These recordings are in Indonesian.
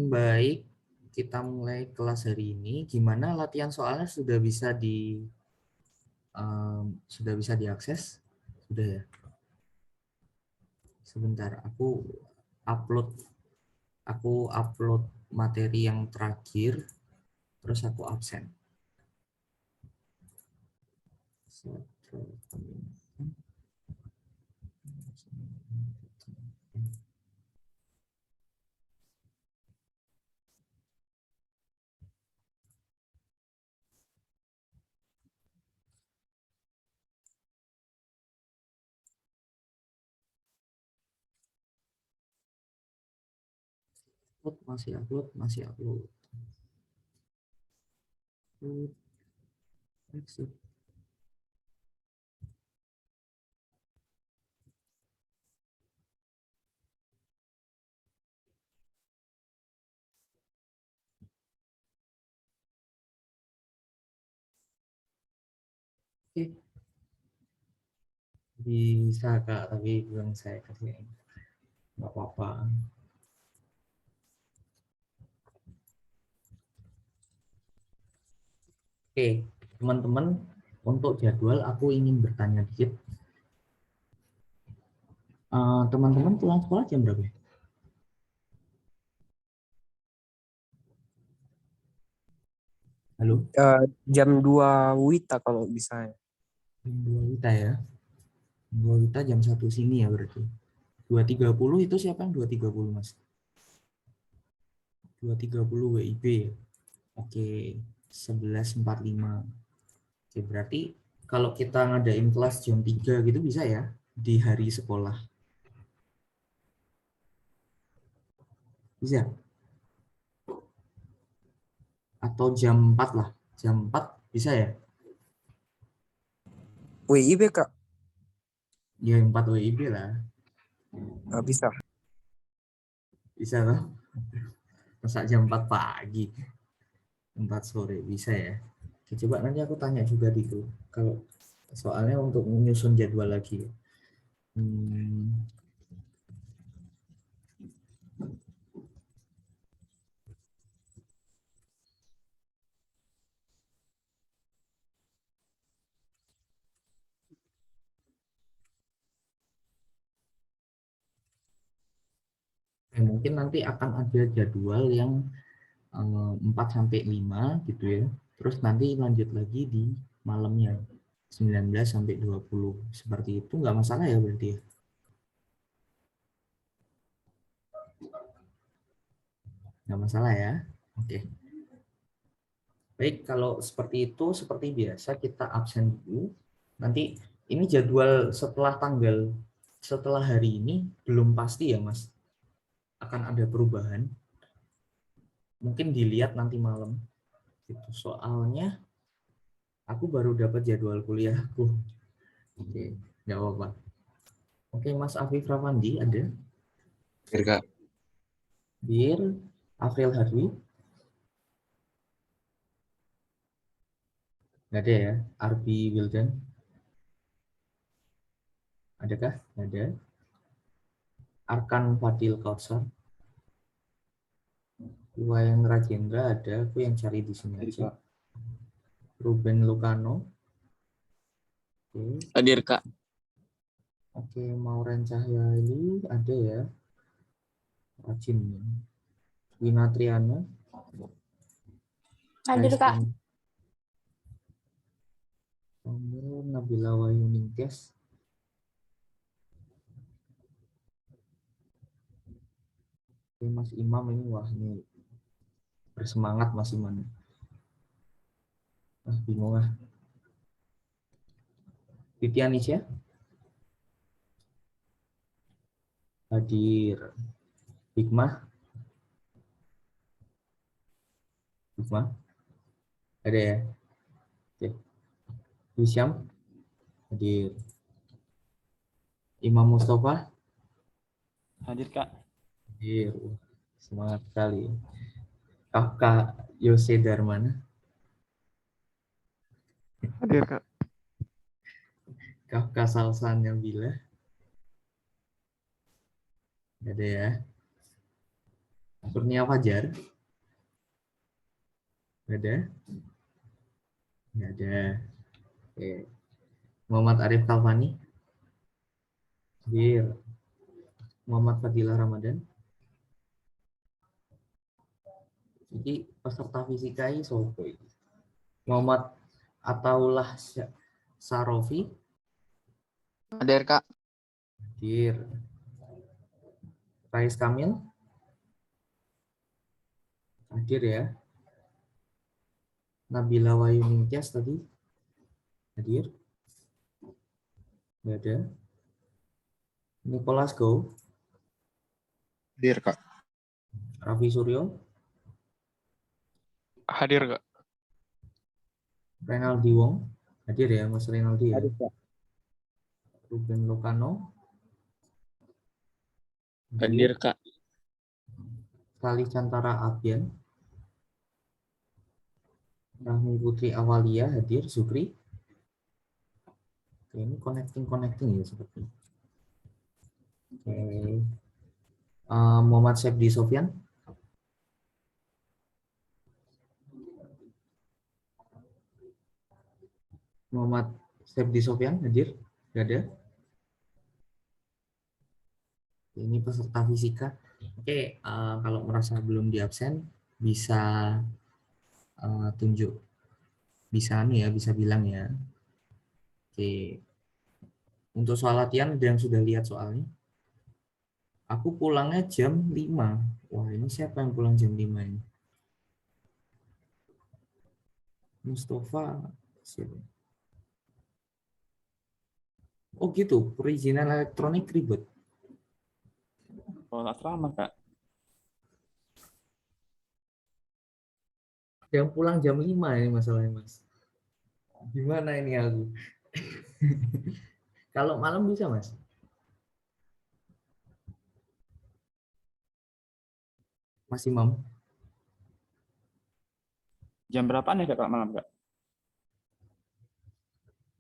Baik, kita mulai kelas hari ini. Gimana latihan soalnya sudah bisa diakses? Sudah ya. Sebentar, upload aku upload materi yang terakhir, terus aku absen. Masih upload. Exit. Oke, bisa Kak, tapi belum saya kerjain. Nggak apa-apa. Oke, teman-teman, untuk jadwal aku ingin bertanya dikit. Teman-teman pulang sekolah jam berapa ya? Halo? Jam 2 WITA kalau bisa. Jam 2 WITA ya. 2 WITA jam 1 sini ya berarti. 2.30 itu siapa yang 2.30 Mas? 2.30 WIB ya? Oke, 11.45. Oke, berarti kalau kita ngadain kelas jam 3 gitu bisa ya? Di hari sekolah. Bisa? Atau jam 4 lah. Jam 4 bisa ya? WIB Kak, Ya 4 WIB lah. bisa. Bisa lah. Masa jam 4 pagi? 4 sore bisa ya? Oke, coba nanti aku tanya juga di itu. Kalau soalnya untuk menyusun jadwal lagi. Hmm, mungkin nanti akan ada jadwal yang 4 sampai 5 gitu ya. Terus nanti lanjut lagi di malamnya 19 sampai 20. Seperti itu nggak masalah ya berarti ya? Nggak masalah ya. Oke. Baik, kalau seperti itu seperti biasa kita absen dulu. Nanti ini jadwal setelah hari ini belum pasti ya Mas. Akan ada perubahan. Mungkin dilihat nanti malam. Gitu. Soalnya aku baru dapat jadwal kuliahku. Oke, nggak apa-apa. Oke, Mas Afif Rafandi ada? Kak. Bir, Afril Harwi, nggak ada ya? Arbi Wildan, adakah? Nggak ada. Arkan Fadil Kautsar, Wayan Rajendra ada. Aku yang cari di sini aja. Ruben Lucano, oke. Hadir Kak. Oke, Mauren Cahyali ada ya? Rajin. Wina Triana, Hadir Kak. Samuel Nabila Wayuningtyas, oke, Mas Imam ini wah ini bersemangat Mas Imam. Bingung ah. Titi Anisya hadir. Hikmah, ada ya? Oke. Hisham hadir. Imam Mustafa Hadir Kak. hadir. Semangat sekali. Kafka Yose Darmana Hadir Kak. Kafka Salsanya Bila ada ya? Aku Kurnia Fajar. Nggak ada? Nggak ada. Oke. Muhammad Arif Kalvani. Hadir. Muhammad Fadilah Ramadan. Jadi peserta fisika ini sopo iki? Muhammad Ataullah Sarofi. Hadir Kak. Hadir. Rais Kamil. Hadir ya. Nabila Wayu Ningtyas tadi. Hadir. Nggak ada. Nicholas Go. Hadir, Kak. Raffi Suryo. Hadir Kak. Renaldi Wong. Hadir ya Mas Renaldi ya. Hadir, Kak. Ruben Lokano. Hadir Kak. Kali Cantara Abian. Rahmi Putri Awalia hadir. Zukri. Oke, ini connecting ya seperti. Oke. Muhammad Sepdi Sofyan. Muhammad Sepdi Sofyan hadir. Nggak ada. Ini peserta fisika. Oke, kalau merasa belum di absen bisa tunjuk, bisa bisa bilang ya. Oke, untuk soal latihan ada yang sudah lihat soalnya. Aku pulangnya jam 5. Wah, ini siapa yang pulang jam 5 ini? Mustafa. Siapa? Oh gitu, perizinan elektronik ribet. Oh, asrama Kak. Yang pulang jam 5 ini masalahnya, Mas. Gimana ini aku? Kalau malam bisa, Mas? Masih mam? Jam berapa nih Kak malam Kak?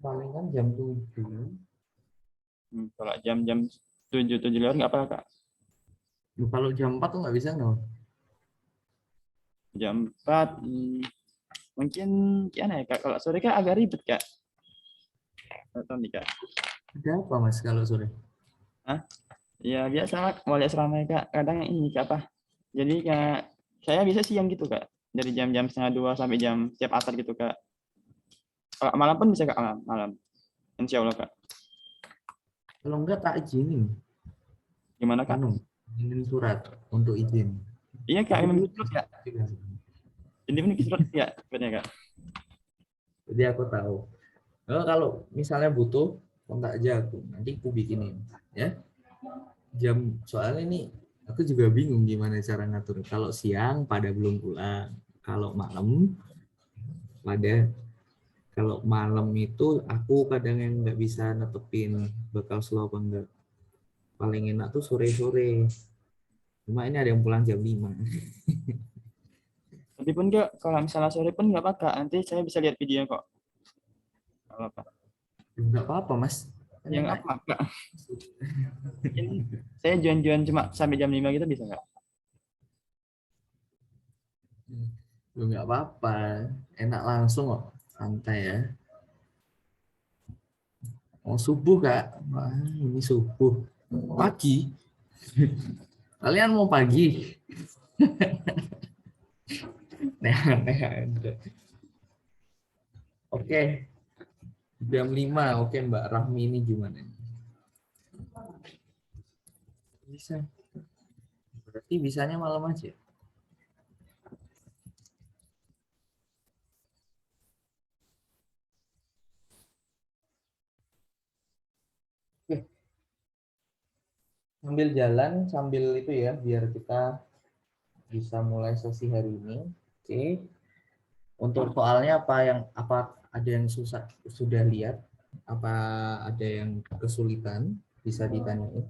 Paling kan jam 7. Kalau jam 7 lewat nggak apa Kak? Kalau jam 4 tuh nggak bisa, no? Jam 4 mungkin gimana ya Kak? Kalau sore Kak agak ribet Kak. Atau nih Kak? Ada apa, Mas, kalau sore? Ya biasa Kak, mau lihat asrama ya, Kak. Kadang ini Kak apa? Jadi Kak, saya bisa siang gitu Kak. Dari jam-jam 1:30 sampai jam setiap asar gitu Kak. Kalau malam pun bisa Kak, malam. Insya Allah Kak. Kalau enggak tak izinin. Gimana Kak? Izinin surat untuk izin. Iya Kak, Aku ini dulu surat Kak. juga. Ini surat ya, sebenarnya Kak. Jadi aku tahu. Kalau misalnya butuh, kontak aja aku. Nanti aku bikinin. Ya. Soalnya ini aku juga bingung gimana cara ngatur. Kalau siang pada belum pulang. Kalau malam pada. Kalau malam itu aku kadang yang nggak bisa netepin bakal slow apa enggak. Paling enak tuh sore-sore. Cuma ini ada yang pulang jam 5. Tapi pun Kak, kalau misalnya sore pun nggak apa-apa Kak. Nanti saya bisa lihat videonya kok. Nggak apa-apa. Enggak apa-apa, Mas. Ya nggak apa Kak. Mungkin saya join cuma sampai jam 5 gitu bisa Kak? Enggak apa-apa. Enak langsung kok. Santai ya. Mau subuh, Kak. Wah, ini subuh. Pagi. Kalian mau pagi? Nah. Oke. Jam 5. Oke, Mbak Rahmi ini gimana? Bisa. Berarti bisanya malam aja. Oke. Sambil jalan, sambil itu ya, biar kita bisa mulai sesi hari ini. Oke. Untuk soalnya apa ada yang susah sudah lihat? Apa ada yang kesulitan? Bisa ditanyain.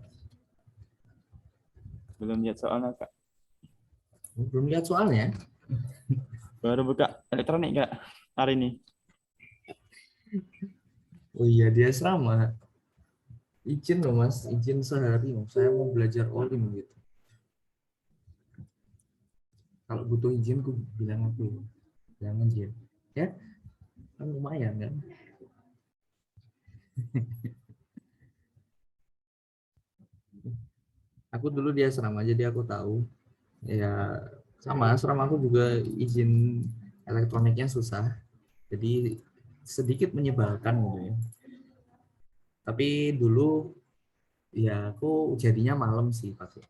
Belum lihat soalnya Kak. Belum lihat soalnya? Baru buka elektronik Kak hari ini. Oh iya, dia asrama. Izin loh Mas, izin sehari. Saya mau belajar olim gitu. Kalau butuh izin, aku bilang aku. Bilang izin. Ya, kan lumayan kan. Aku dulu di asrama, jadi aku tahu. Ya, sama asrama aku juga izin elektroniknya susah. Jadi sedikit menyebalkan gitu ya. Tapi dulu ya aku jadinya malam sih pakai.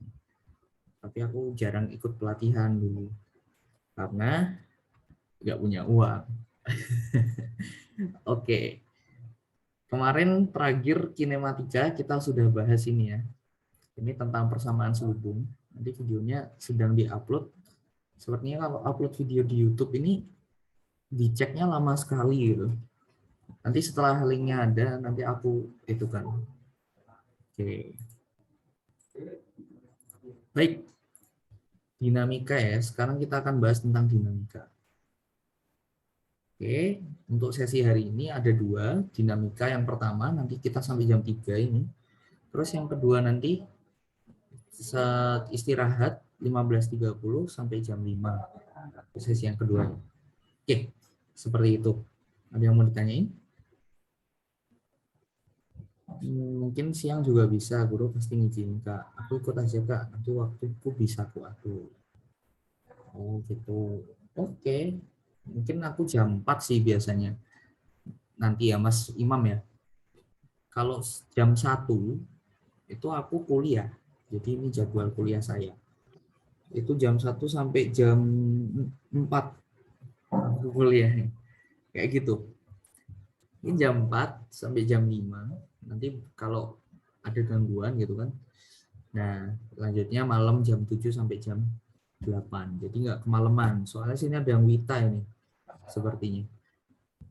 Tapi aku jarang ikut pelatihan dulu karena nggak punya uang. Oke, kemarin terakhir kinematika kita sudah bahas ini ya. Ini tentang persamaan selubung. Nanti videonya sedang diupload. Sepertinya kalau upload video di YouTube ini diceknya lama sekali gitu. Nanti setelah linknya ada, nanti aku itu kan. Oke. Baik, dinamika ya. Sekarang kita akan bahas tentang dinamika. Oke, untuk sesi hari ini ada 2 dinamika. Yang pertama nanti kita sampai jam 3 ini. Terus yang kedua nanti saat istirahat 15.30 sampai jam 5. Sesi yang kedua. Oke, seperti itu. Ada yang mau ditanyain? Mungkin siang juga bisa, guru pasti ngizinin Kak. Aku ikut aja Kak, nanti waktuku bisa aku atur. Oh gitu. Oke. Mungkin aku jam 4 sih biasanya. Nanti ya Mas Imam ya. Kalau jam 1 itu aku kuliah. Jadi ini jadwal kuliah saya. Itu jam 1 sampai jam 4 aku kuliah. Kayak gitu. Ini jam 4 sampai jam 5. Nanti kalau ada gangguan gitu kan. Nah, lanjutnya malam jam 7 sampai jam 8. Jadi nggak kemalaman. Soalnya sini ada yang Wita ini. Sepertinya.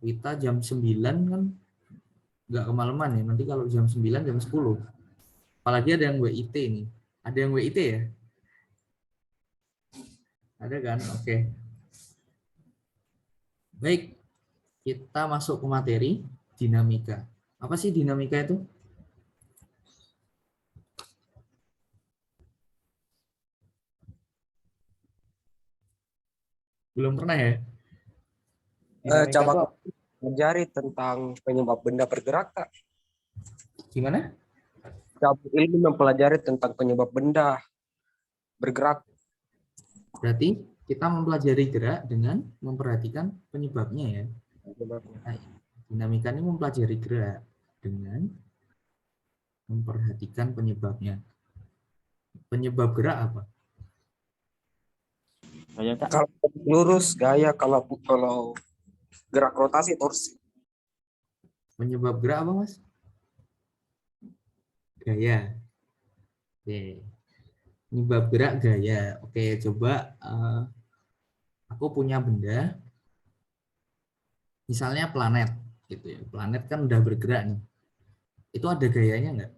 Wita jam 9 kan nggak kemalaman ya. Nanti kalau jam 9 jam 10. Apalagi ada yang WIT ini. Ada yang WIT ya? Ada kan? Oke. Baik. Kita masuk ke materi dinamika. Apa sih dinamika itu? Belum pernah ya? Coba pelajari tentang penyebab benda bergerak, Kak. Gimana? Cabut ilmu mempelajari tentang penyebab benda bergerak. Berarti kita mempelajari gerak dengan memperhatikan penyebabnya ya. Nah, dinamika ini mempelajari gerak dengan memperhatikan penyebabnya. Penyebab gerak apa? Gaya Kak. Kalau lurus gaya, kalau gerak rotasi torsi. Penyebab gerak apa, Mas? Gaya. Oke. Penyebab gerak gaya. Oke, coba aku punya benda, misalnya planet, gitu ya. Planet kan udah bergerak nih. Itu ada gayanya nggak?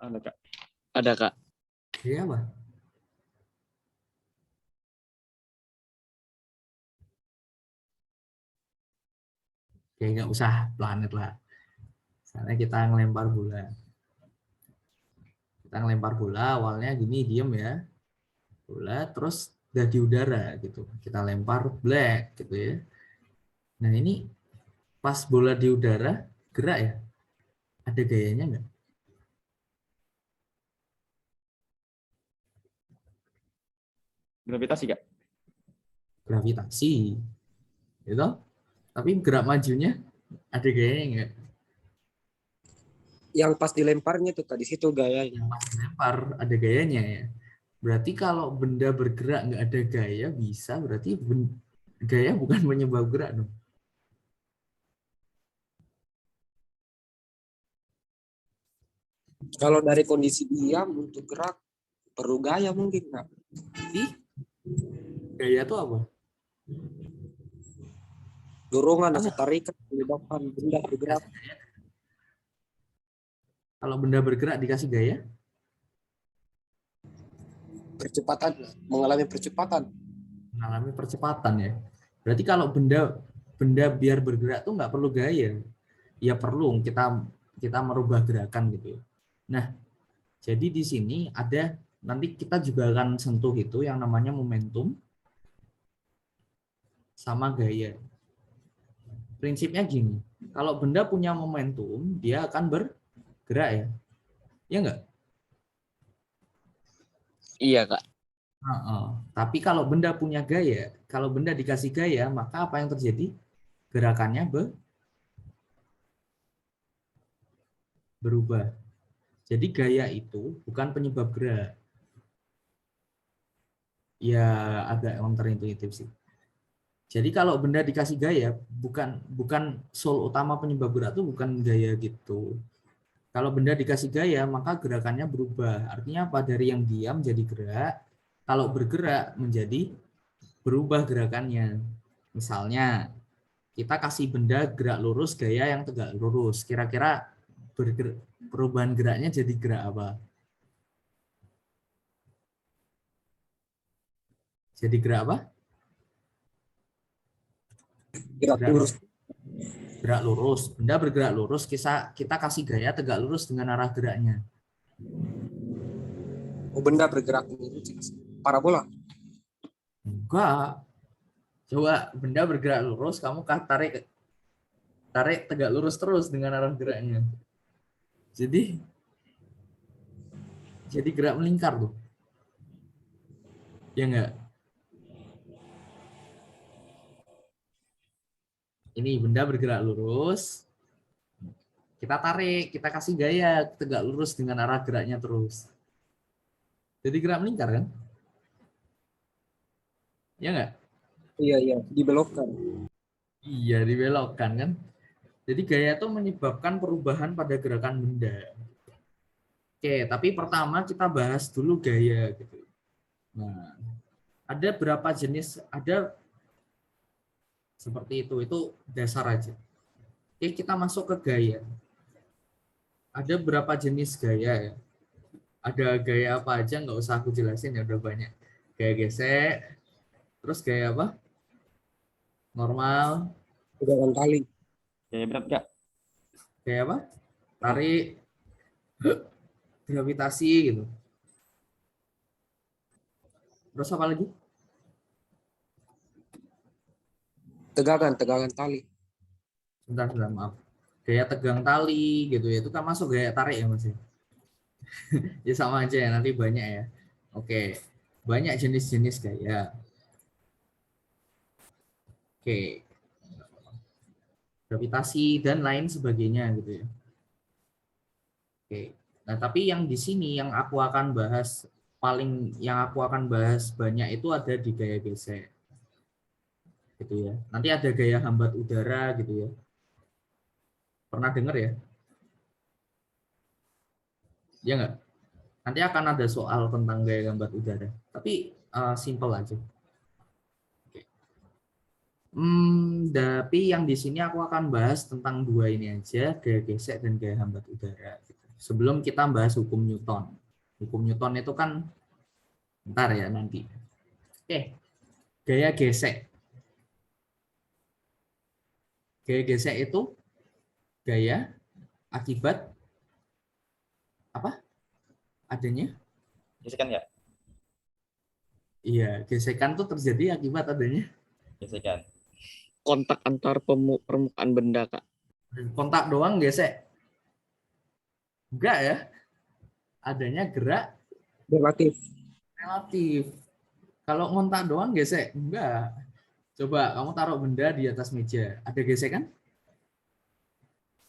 Ada Kak. Ada, Kak. Gaya apa? Oke, nggak usah planet lah. Misalnya kita ngelempar bola. Kita ngelempar bola, awalnya gini, diem ya. Bola, terus udah di udara gitu. Kita lempar, black gitu ya. Nah ini pas bola di udara, gerak ya? Ada gayanya nggak? Gravitasi Kak. Gravitasi. Gitu. Tapi gerak majunya ada gayanya nggak? Yang pas dilemparnya tuh, Kak, di situ gayanya. Yang pas dilempar ada gayanya ya. Berarti kalau benda bergerak nggak ada gaya, bisa berarti gaya bukan penyebab gerak dong. Kalau dari kondisi diam untuk gerak perlu gaya mungkin, Kak. Jadi gaya itu apa? Dorongan atau tarikan menyebabkan benda bergerak. Kalau benda bergerak dikasih gaya? Percepatan, mengalami percepatan. Mengalami percepatan ya. Berarti kalau benda biar bergerak tuh nggak perlu gaya. Ya perlu kita merubah gerakan gitu ya. Nah, jadi di sini ada nanti kita juga akan sentuh itu yang namanya momentum sama gaya. Prinsipnya gini, kalau benda punya momentum, dia akan bergerak ya. Ya enggak? Iya, Kak. Tapi kalau benda punya gaya, kalau benda dikasih gaya, maka apa yang terjadi? Gerakannya berubah. Jadi gaya itu bukan penyebab gerak. Ya agak counterintuitif sih. Jadi kalau benda dikasih gaya, bukan soul utama penyebab gerak itu bukan gaya gitu. Kalau benda dikasih gaya, maka gerakannya berubah. Artinya apa? Dari yang diam jadi gerak. Kalau bergerak menjadi berubah gerakannya. Misalnya, kita kasih benda gerak lurus, gaya yang tegak lurus. Kira-kira perubahan geraknya jadi gerak apa? Jadi gerak apa? Gerak lurus. Gerak lurus. Benda bergerak lurus, kita kasih gaya tegak lurus dengan arah geraknya. Oh, benda bergerak lurus. Parabola. Enggak. Coba benda bergerak lurus, kamu tarik tegak lurus terus dengan arah geraknya. Jadi gerak melingkar tuh. Ya enggak? Ini benda bergerak lurus, kita tarik, kita kasih gaya tegak lurus dengan arah geraknya terus. Jadi gerak melingkar kan? Ya enggak? Iya, dibelokkan. Iya, dibelokkan kan? Jadi gaya itu menyebabkan perubahan pada gerakan benda. Oke, tapi pertama kita bahas dulu gaya gitu. Nah, ada berapa jenis? Ada seperti itu dasar aja. Oke, kita masuk ke gaya. Ada berapa jenis gaya ya? Ada gaya apa aja, nggak usah aku jelasin ya, udah banyak. Gaya gesek, terus gaya apa? Normal, Tegangan tali. Gaya berat, Kak. gaya apa? Tarik, gravitasi gitu. Terus apa lagi? Tegangan tali. Bentar, maaf. Gaya tegang tali gitu ya, itu kan masuk gaya tarik ya Mas ya? Ya sama aja ya, nanti banyak ya. Oke, banyak jenis-jenis gaya. Oke, gravitasi dan lain sebagainya gitu ya. Oke. Nah, tapi yang di sini yang aku akan bahas banyak itu ada di gaya gesek. Gitu ya. Nanti ada gaya hambat udara gitu ya. Pernah dengar ya? Ya enggak? Nanti akan ada soal tentang gaya hambat udara. Tapi simple aja. Tapi yang di sini aku akan bahas tentang dua ini aja, gaya gesek dan gaya hambat udara. Sebelum kita bahas hukum Newton. Hukum Newton itu kan ntar ya nanti. Oke, gaya gesek. Gaya gesek itu gaya akibat apa? Adanya? Gesekan ya? Iya, gesekan tuh terjadi akibat adanya Gesekan. Kontak antar permukaan benda, Kak. kontak doang gesek. Enggak ya? Adanya gerak Relatif. relatif. Kalau ngontak doang gesek? Enggak. Coba kamu taruh benda di atas meja. Ada gesekan?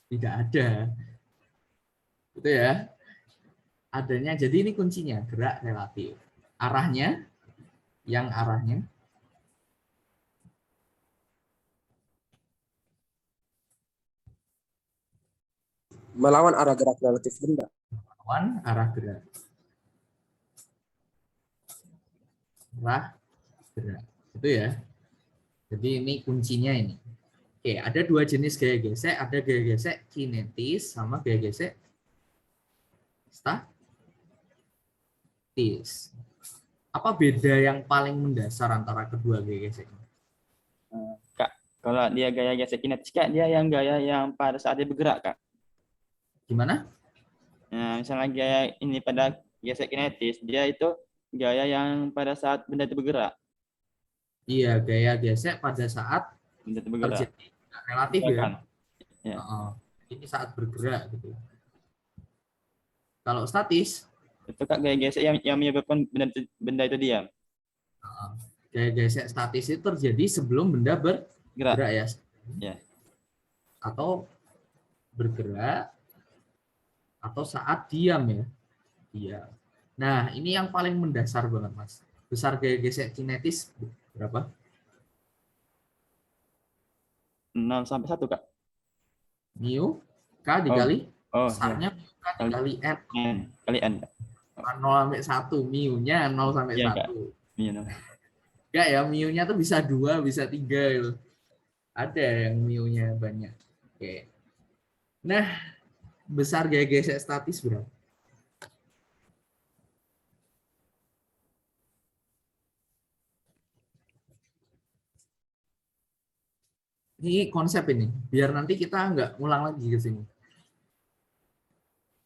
Tidak ada. Itu ya. Adanya, jadi ini kuncinya, gerak relatif. Arahnya, Melawan arah gerak relatif benda. lawan arah gerak. Itu ya. Jadi ini kuncinya ini. Oke, ada dua jenis gaya gesek, ada gaya gesek kinetis sama gaya gesek statis. Apa beda yang paling mendasar antara kedua gaya gesek ini? Kak, kalau dia gaya gesek kinetis, Kak, dia yang gaya yang pada saat dia bergerak, Kak. Gimana? Nah, misalnya gaya ini pada gesek kinetis, dia itu gaya yang pada saat benda itu bergerak, Iya, gaya gesek pada saat benda itu bergerak. terjadi relatif ya. Gerakan. Ya. Heeh. Ini saat bergerak gitu. Kalau statis, Itu Kak gaya gesek yang menyebabkan benda itu diam, gaya gesek statis itu terjadi sebelum benda gerak. bergerak ya, Ya. atau bergerak atau saat diam ya. Iya. Nah, ini yang paling mendasar banget, Mas. Besar gaya gesek kinetis berapa? 0 sampai 1 Kak. Mu K dikali Oh, ya. besarnya K dikali N. N kali N. Kak. 0 sampai 1, mu-nya 0 sampai Iya, Kak. 1. Iya, no. Enggak ya, mu-nya tuh bisa 2, bisa 3 gitu. Ada yang mu-nya banyak. Oke. Nah, besar gaya gesek statis berapa? Ini konsep ini, biar nanti kita nggak ulang lagi ke sini.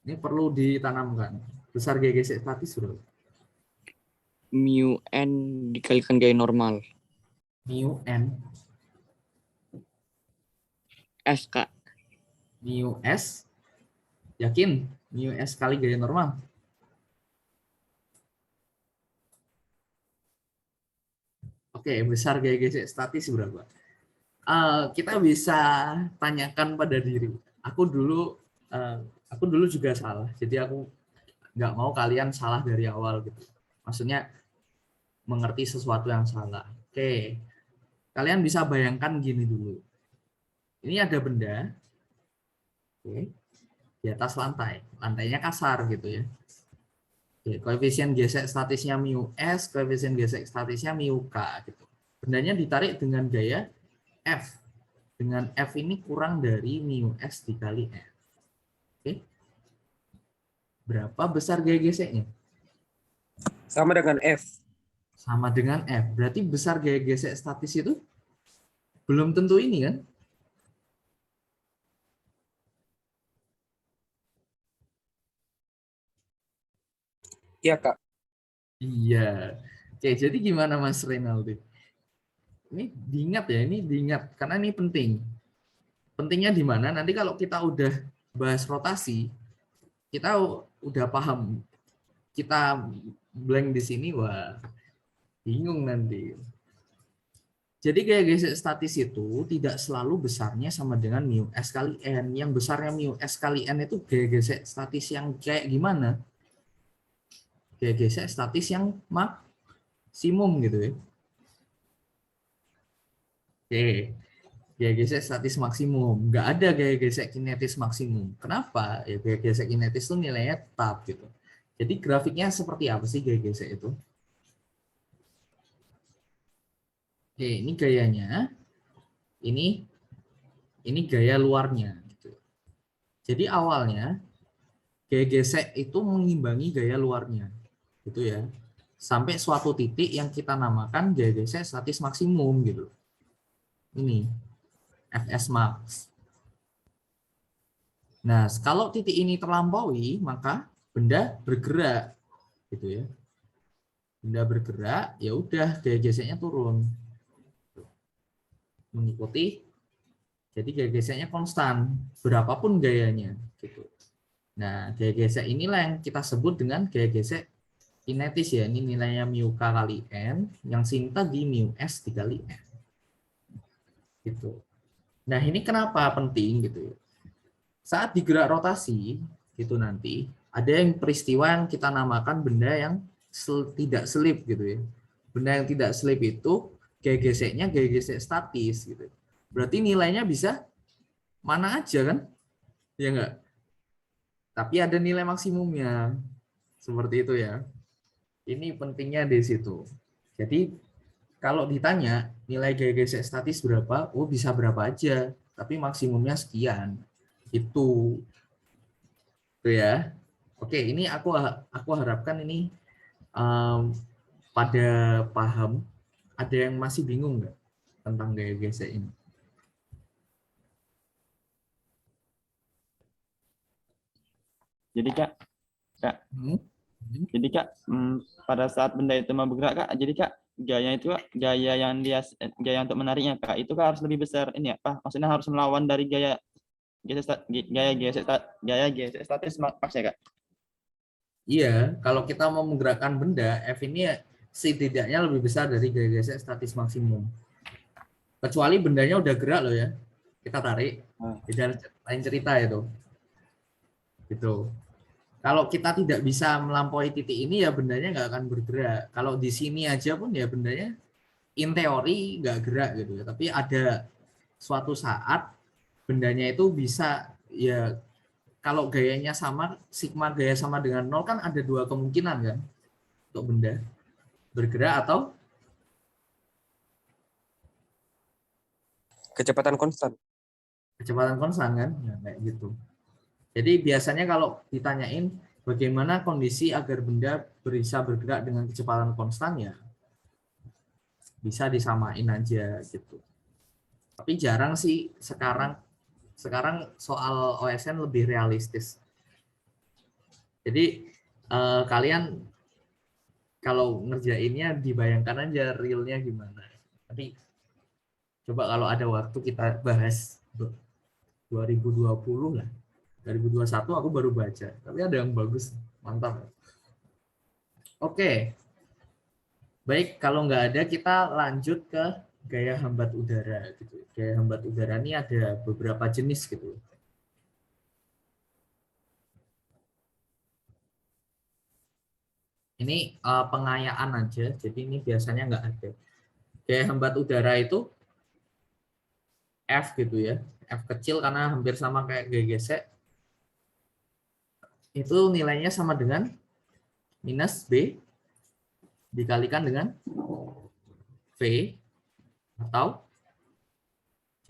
Ini perlu ditanamkan. Besar gaya gesek statis berapa? Mu n dikalikan gaya normal. Mu N, S, Kak. mu S, yakin? Mu S kali gaya normal. Oke, besar gaya gesek statis berapa? Kita bisa tanyakan pada diri. Aku dulu juga salah. Jadi aku nggak mau kalian salah dari awal gitu. Maksudnya mengerti sesuatu yang salah. Oke, kalian bisa bayangkan gini dulu. Ini ada benda, oke, di atas lantai. Lantainya kasar gitu ya. Oke, koefisien gesek statisnya mu S, koefisien gesek statisnya mu K gitu. Bendanya ditarik dengan gaya F. Dengan F ini kurang dari mu S dikali F. Oke. Berapa besar gaya geseknya? Sama dengan F. Sama dengan F. Berarti besar gaya gesek statis itu belum tentu ini kan? Iya, Kak. Iya. Oke, jadi gimana Mas Renaldi? Ini diingat ya, ini diingat karena ini penting. Pentingnya di mana? Nanti kalau kita udah bahas rotasi, kita udah paham. Kita blank di sini, wah bingung nanti. Jadi gaya gesek statis itu tidak selalu besarnya sama dengan mu S kali N. Yang besarnya mu S kali N itu gaya gesek statis yang kayak gimana? Gaya gesek statis yang maksimum gitu ya. Oke, gaya gesek statis maksimum. Nggak ada gaya gesek kinetis maksimum. Kenapa? Ya gaya gesek kinetis itu nilainya tetap gitu. Jadi grafiknya seperti apa sih gaya gesek itu? Oke, ini gayanya. Ini gaya luarnya. Gitu. Jadi awalnya gaya gesek itu mengimbangi gaya luarnya. Gitu ya. Sampai suatu titik yang kita namakan gaya gesek statis maksimum gitu. Ini Fs max. Nah, kalau titik ini terlampaui, maka benda bergerak, gitu ya. Benda bergerak, ya udah gaya geseknya turun, mengikuti. Jadi gaya geseknya konstan, berapapun gayanya, gitu. Nah, gaya gesek inilah yang kita sebut dengan gaya gesek kinetis ya. Ini nilainya mu k kali n, yang sin tadi mu s dikali n, gitu. Nah, ini kenapa penting gitu ya? Saat digerak rotasi itu nanti ada yang peristiwa yang kita namakan benda yang tidak selip gitu ya. Benda yang tidak selip itu gaya geseknya gaya gesek statis gitu. Berarti nilainya bisa mana aja kan? Ya enggak? Tapi ada nilai maksimumnya. Seperti itu ya. Ini pentingnya di situ. Jadi kalau ditanya nilai gaya gesek statis berapa? Oh, bisa berapa aja, tapi maksimumnya sekian. Itu ya. Oke, ini aku harapkan ini pada paham. Ada yang masih bingung nggak tentang gaya gesek ini? Jadi Kak, Hmm? Jadi Kak, pada saat benda itu mau bergerak Kak, jadi Kak gaya itu Kak, gaya yang dia gaya untuk menariknya Kak, itu Kak harus lebih besar ini apa? Maksudnya harus melawan dari gaya gaya gesek statis maksudnya Kak. Iya, kalau kita mau menggerakkan benda, F ini ya setidaknya lebih besar dari gaya gesek statis maksimum. Kecuali bendanya udah gerak loh ya, kita tarik, beda lain cerita itu. Gitu. Kalau kita tidak bisa melampaui titik ini ya bendanya nggak akan bergerak. Kalau di sini aja pun ya bendanya in teori nggak gerak gitu ya. Tapi ada suatu saat bendanya itu bisa ya kalau gayanya sama, sigma gaya sama dengan 0 kan ada dua kemungkinan kan untuk benda bergerak atau Kecepatan konstan. kecepatan konstan kan, ya, kayak gitu. Jadi biasanya kalau ditanyain bagaimana kondisi agar benda bisa bergerak dengan kecepatan konstan ya bisa disamain aja gitu. Tapi jarang sih sekarang soal OSN lebih realistis. Jadi kalian kalau ngerjainnya dibayangkan aja realnya gimana. Tapi coba kalau ada waktu kita bahas 2020 lah. 2021 aku baru baca, tapi ada yang bagus, mantap. Oke, baik kalau nggak ada kita lanjut ke gaya hambat udara. Gitu. Gaya hambat udara ini ada beberapa jenis gitu. Ini pengayaan aja, jadi ini biasanya nggak ada. Gaya hambat udara itu F gitu ya, F kecil karena hampir sama kayak gaya gesek. Itu nilainya sama dengan minus B dikalikan dengan V atau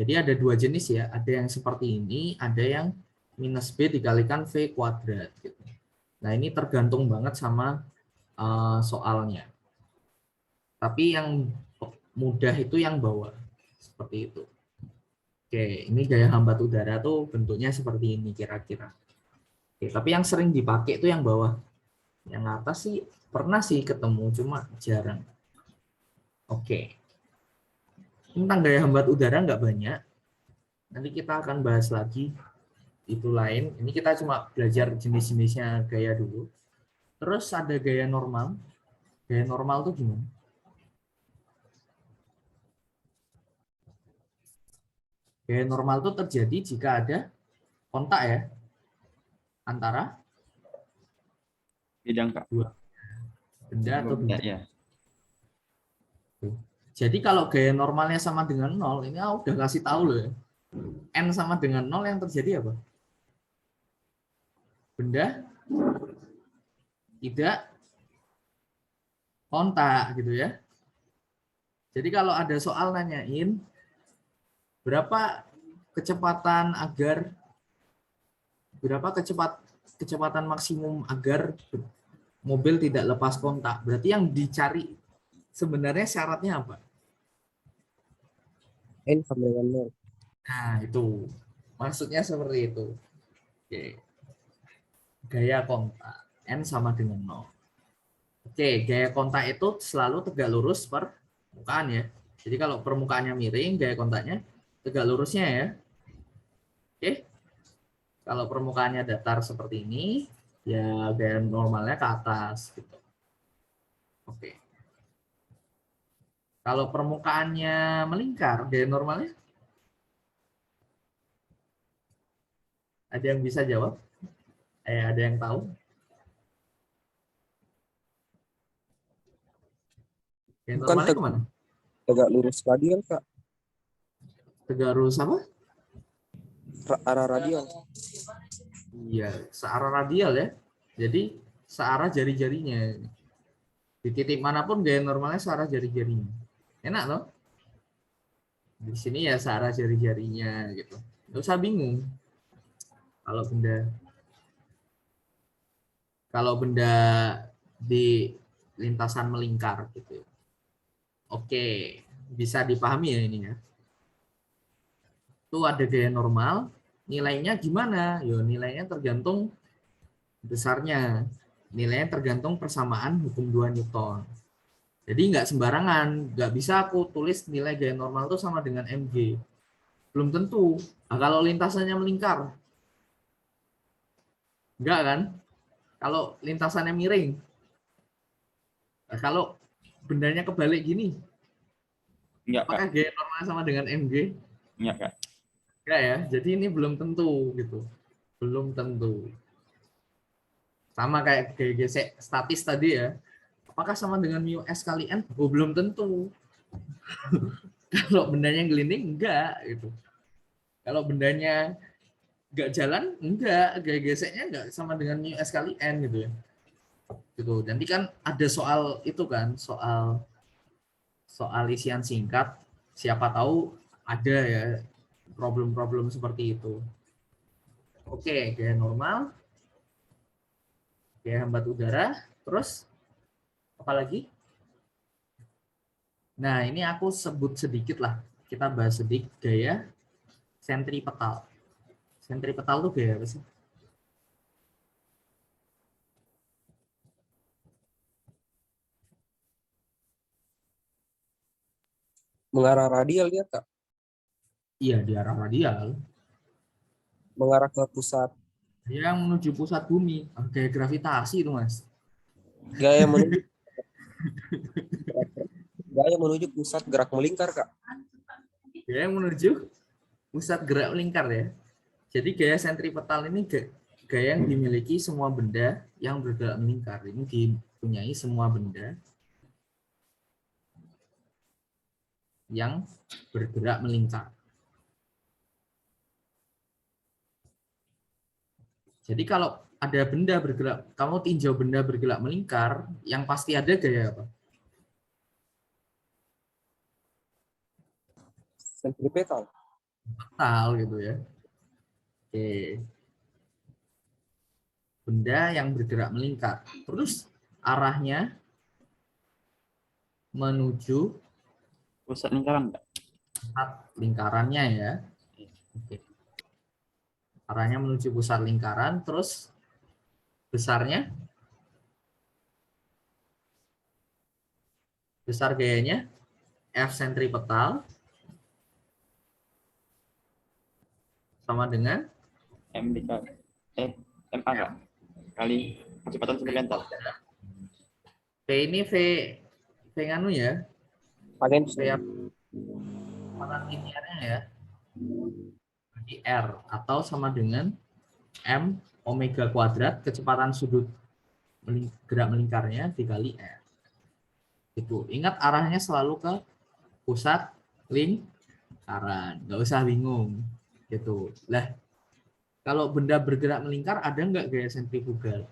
jadi ada dua jenis ya, ada yang seperti ini, ada yang minus B dikalikan V kuadrat. Gitu. Nah ini tergantung banget sama soalnya. Tapi yang mudah itu yang bawah, seperti itu. Oke, ini gaya hambat udara tuh bentuknya seperti ini kira-kira. Oke, tapi yang sering dipakai itu yang bawah. Yang atas sih pernah sih ketemu, cuma jarang. Oke. Tentang gaya hambat udara nggak banyak. Nanti kita akan bahas lagi itu lain. Ini kita cuma belajar jenis-jenisnya gaya dulu. Terus ada gaya normal. Gaya normal tuh gimana? Gaya normal itu terjadi jika ada kontak ya antara Bidang Kak. dua benda atau benda. Ya. Jadi kalau gaya normalnya sama dengan 0, ini aku udah kasih tahu loh ya. N sama dengan 0 yang terjadi apa? Benda tidak kontak gitu ya. Jadi kalau ada soal nanyain berapa kecepatan kecepatan maksimum agar mobil tidak lepas kontak. Berarti yang dicari sebenarnya syaratnya apa? N sama dengan 0. Nah, itu. Maksudnya seperti itu. Oke. Gaya kontak. N sama dengan 0. Oke, gaya kontak itu selalu tegak lurus permukaan ya. Jadi kalau permukaannya miring, gaya kontaknya tegak lurusnya ya. Oke. Kalau permukaannya datar seperti ini, ya gaya normalnya ke atas gitu. Oke. Kalau permukaannya melingkar, gaya normalnya? Ada yang bisa jawab? Ada yang tahu? Gaya Bukan normalnya kemana? tegak lurus radial Kak. Tegak lurus apa? Arah radial. Iya, searah radial ya. Jadi searah jari-jarinya. Di titik manapun gaya normalnya searah jari-jarinya. Enak loh. Di sini ya searah jari-jarinya gitu. Nggak usah bingung. Kalau benda di lintasan melingkar gitu. Oke, bisa dipahami ya ini ya. Itu ada gaya normal, nilainya gimana? Yo, nilainya tergantung besarnya. Nilainya tergantung persamaan hukum 2 Newton. Jadi nggak sembarangan, nggak bisa aku tulis nilai gaya normal itu sama dengan mg. Belum tentu. Nah, kalau lintasannya melingkar, enggak kan? Kalau lintasannya miring, nah, kalau bendanya kebalik gini, Enggak, Kak. apakah gaya normal sama dengan mg? Enggak, Kak. Enggak ya. Jadi ini belum tentu gitu. Belum tentu. Sama kayak gaya gesek statis tadi ya. Apakah sama dengan mu s kali n? Oh, belum tentu. Kalau bendanya gelinding, enggak gitu. Kalau bendanya enggak jalan, enggak. Gaya geseknya enggak sama dengan mu s kali n gitu ya. Gitu. Nanti kan ada soal itu kan, soal isian singkat. Siapa tahu ada ya problem-problem seperti itu. Oke, gaya normal, gaya hambat udara, terus apa lagi? Nah, ini aku sebut sedikit lah. Kita bahas sedikit gaya sentripetal. Sentripetal tuh gaya apa sih? Mengarah radial ya, Kak. Iya, di arah radial. Mengarah ke pusat. Yang menuju pusat bumi. Gaya gravitasi itu, Mas. Gaya menuju gaya menuju pusat gerak melingkar, Kak. Gaya menuju pusat gerak melingkar ya. Jadi gaya sentripetal ini gaya yang dimiliki semua benda yang bergerak melingkar. Ini dipunyai semua benda yang bergerak melingkar. Jadi kalau ada benda bergerak, kamu tinjau benda bergerak melingkar, yang pasti ada gaya apa? Sentripetal. Petal gitu ya. Oke. Benda yang bergerak melingkar. Terus arahnya menuju Pusat lingkaran, Kak. pusat lingkarannya ya. Oke. Arahnya menuju pusat lingkaran, terus besarnya, besar gayanya F sentripetal sama dengan M dikali MA, Kak. Kali kecepatan fundamental. V ini V nganu ya, Agen V kecepatan linearnya ya, di R atau sama dengan M omega kuadrat kecepatan sudut gerak melingkarnya dikali R. Itu. Ingat arahnya selalu ke pusat lingkaran, nggak usah bingung. Gitu. Lah, kalau benda bergerak melingkar ada nggak gaya sentrifugal?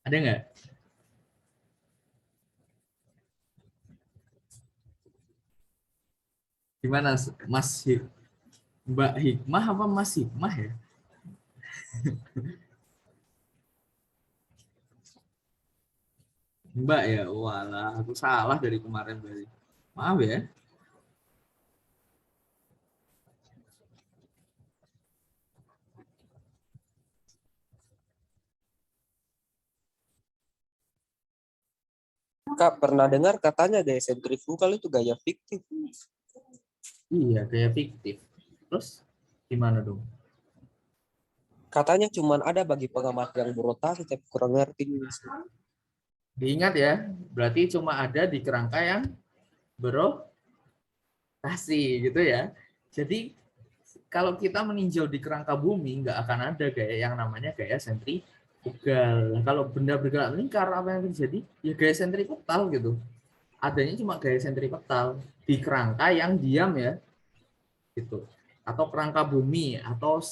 Ada nggak? Gimana Mas Mbak Hikmah apa Mas Hikmah ya? Mbak ya, walah aku salah dari kemarin berarti. Maaf ya. Kak, pernah dengar katanya gaya sentrifugal itu gaya fiktif. Iya, gaya fiktif. Terus gimana dong? Katanya cuma ada bagi pengamat yang berotasi, tapi kurang ngerti. Diingat ya, berarti cuma ada di kerangka yang berotasi gitu ya. Jadi kalau kita meninjau di kerangka bumi nggak akan ada gaya yang namanya gaya sentrifugal. Kalau benda bergerak melingkar apa yang terjadi? Ya gaya sentripetal gitu. Adanya cuma gaya sentripetal di kerangka yang diam ya, gitu. Atau kerangka bumi atau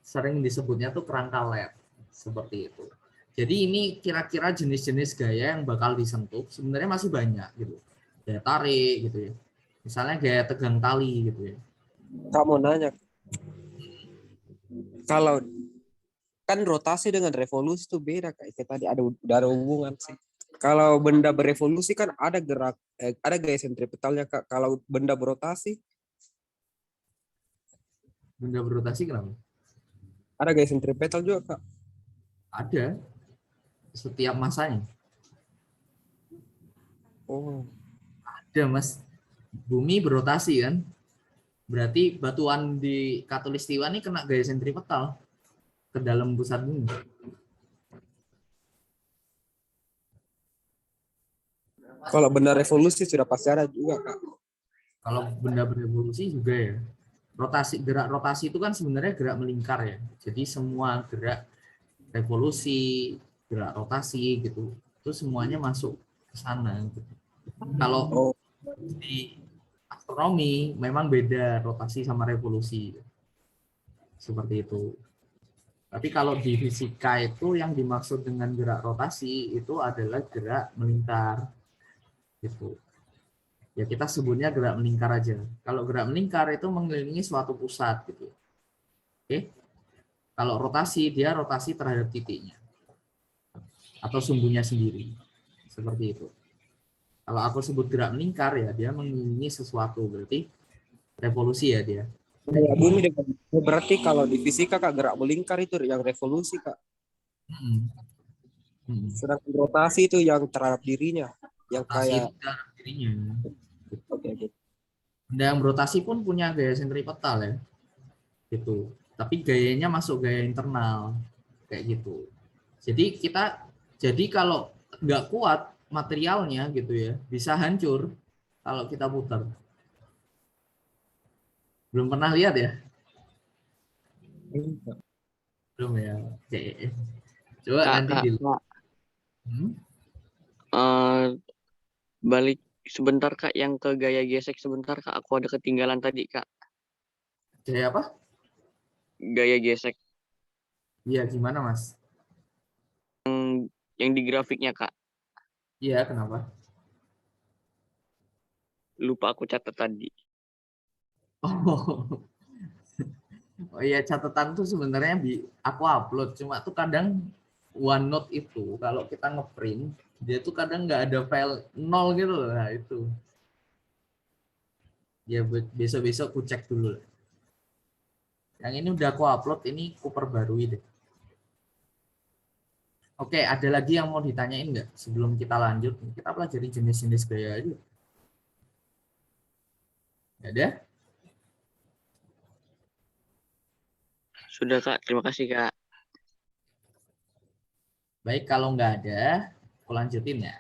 sering disebutnya tuh kerangka LED seperti itu. Jadi ini kira-kira jenis-jenis gaya yang bakal disentuh sebenarnya masih banyak gitu. Gaya tarik gitu ya. Misalnya gaya tegang tali gitu ya. Kamu nanya, kalau kan rotasi dengan revolusi itu beda kayak tadi udah ada hubungan sih. Kalau benda berevolusi kan ada ada gaya sentripetalnya Kak. Kalau benda berotasi Benda berotasi kenapa? ada gaya sentripetal juga Kak. Ada setiap masanya. Oh, Ada Mas. Bumi berotasi kan? Berarti batuan di Katulistiwa ini kena gaya sentripetal ke dalam pusat bumi. kalau benda revolusi sudah pasti ada juga Kak. Kalau benda berevolusi juga ya. Gerak rotasi itu kan sebenarnya gerak melingkar ya. Jadi semua gerak revolusi, gerak rotasi gitu, itu semuanya masuk ke sana. Gitu. Kalau Oh, di astronomi memang beda rotasi sama revolusi. Seperti itu. Tapi kalau di fisika itu yang dimaksud dengan gerak rotasi itu adalah gerak melingkar. Gitu. Ya kita sebutnya gerak melingkar aja. Kalau gerak melingkar itu mengelilingi suatu pusat gitu. Oke. Kalau rotasi dia rotasi terhadap titiknya atau sumbunya sendiri. Seperti itu. Kalau aku sebut gerak melingkar ya dia mengelilingi sesuatu berarti revolusi ya dia. ya, bumi berarti kalau di fisika Kak gerak melingkar itu yang revolusi Kak. Hmm. Hmm. Sedangkan rotasi itu yang terhadap dirinya, yang Rotasi itu kayak terhadap dirinya. oke. Benda yang berotasi pun punya gaya sentripetal ya. Gitu. Tapi gayanya masuk gaya internal kayak gitu. Jadi kalau nggak kuat materialnya gitu ya, bisa hancur kalau kita putar. Belum pernah lihat ya? Belum ya. Oke. Coba Kak, nanti kak, di kak, Hmm? eh, balik sebentar kak, yang ke gaya gesek sebentar kak, aku ada ketinggalan tadi kak, Gaya apa? gaya gesek Iya, gimana Mas? yang di grafiknya kak, Iya, kenapa? lupa aku catat tadi. Oh, oh iya catatan tuh sebenarnya aku upload, cuma tuh kadang OneNote itu kalau kita ngeprint dia tuh kadang nggak ada file nol gitu loh. Nah, itu. Ya besok-besok aku cek dulu. Yang ini udah aku upload, ini aku perbarui deh. Oke, ada lagi yang mau ditanyain nggak sebelum kita lanjut? Kita pelajari jenis-jenis gaya aja. Nggak ada? Sudah kak, terima kasih kak. Baik, kalau nggak ada, aku lanjutin ya.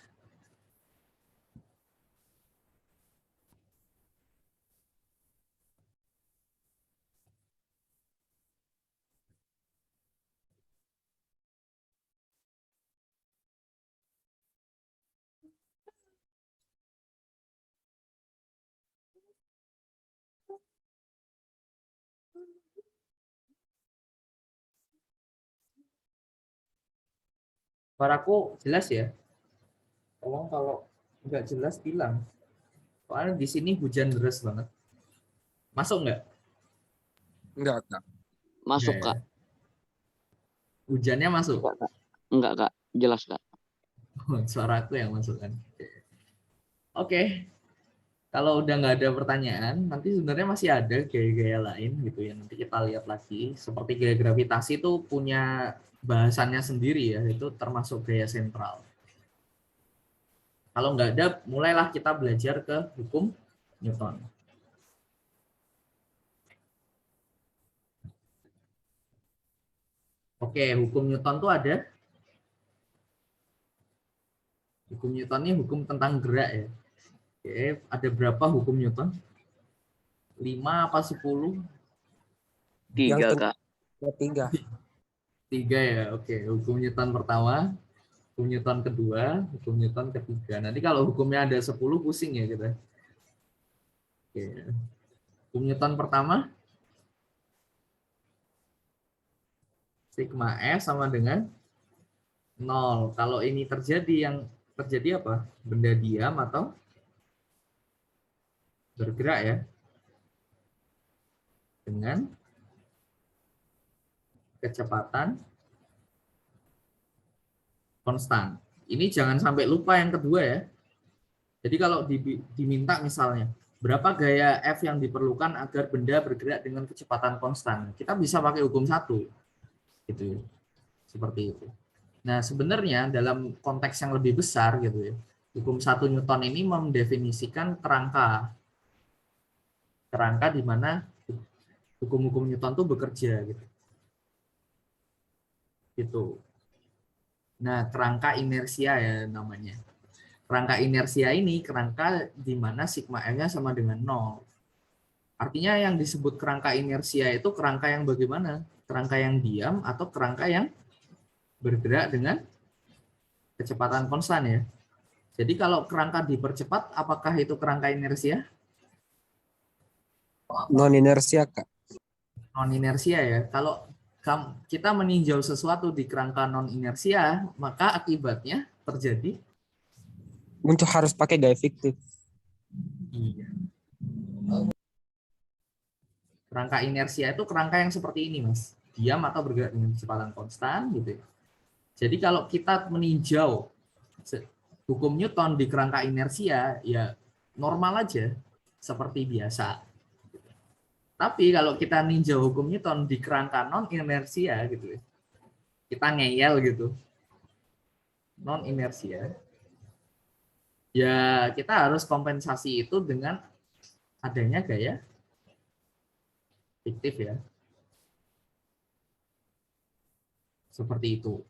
Suaraku jelas ya? Tolong kalau nggak jelas bilang. Soalnya di sini hujan deras banget. Masuk nggak? Enggak Kak. Masuk Nggak ya? kak. Hujannya masuk. Enggak kak, enggak kak, jelas kak. Suara aku yang masuk kan. Oke, kalau udah nggak ada pertanyaan, nanti sebenarnya masih ada gaya-gaya lain gitu ya. Nanti kita lihat lagi. Seperti gaya gravitasi itu punya bahasannya sendiri ya, itu termasuk gaya sentral. Kalau nggak ada, mulailah kita belajar ke hukum Newton. Oke, hukum Newton tuh ada. Hukum Newton ini hukum tentang gerak ya. Oke, ada berapa hukum Newton? 5 apa 10? Yang 3 kak. tiga. 3 ya. Oke, hukum Newton pertama, hukum Newton kedua, hukum Newton ketiga. Nanti kalau hukumnya ada 10 pusing ya kita. Oke. Hukum Newton pertama, sigma F sama dengan 0. Kalau ini terjadi apa? Benda diam atau bergerak ya. Dengan kecepatan konstan. Ini jangan sampai lupa yang kedua ya. Jadi kalau diminta misalnya, berapa gaya F yang diperlukan agar benda bergerak dengan kecepatan konstan? Kita bisa pakai hukum 1. Gitu ya. Seperti itu. Nah, sebenarnya dalam konteks yang lebih besar gitu ya, hukum 1 Newton ini mendefinisikan kerangka di mana hukum-hukum Newton itu bekerja gitu. Gitu. Nah, kerangka inersia ya namanya. Kerangka inersia ini kerangka di mana sigma F-nya sama dengan 0. Artinya yang disebut kerangka inersia itu kerangka yang bagaimana? Kerangka yang diam atau kerangka yang bergerak dengan kecepatan konstan ya. Jadi kalau kerangka dipercepat, apakah itu kerangka inersia? Non inersia Kak. Non inersia ya. Kalau kita meninjau sesuatu di kerangka non inersia, maka akibatnya terjadi Muncul harus pakai gaya fiktif. iya. Kerangka inersia itu kerangka yang seperti ini, Mas. Diam atau bergerak dengan kecepatan konstan gitu ya. Jadi kalau kita meninjau hukum Newton di kerangka inersia, ya normal aja seperti biasa. Tapi kalau kita ninjau hukum Newton di kerangka non inersia gitu ya, kita ngeyel gitu. Non inersia. Ya kita harus kompensasi itu dengan adanya gaya fiktif ya. Seperti itu.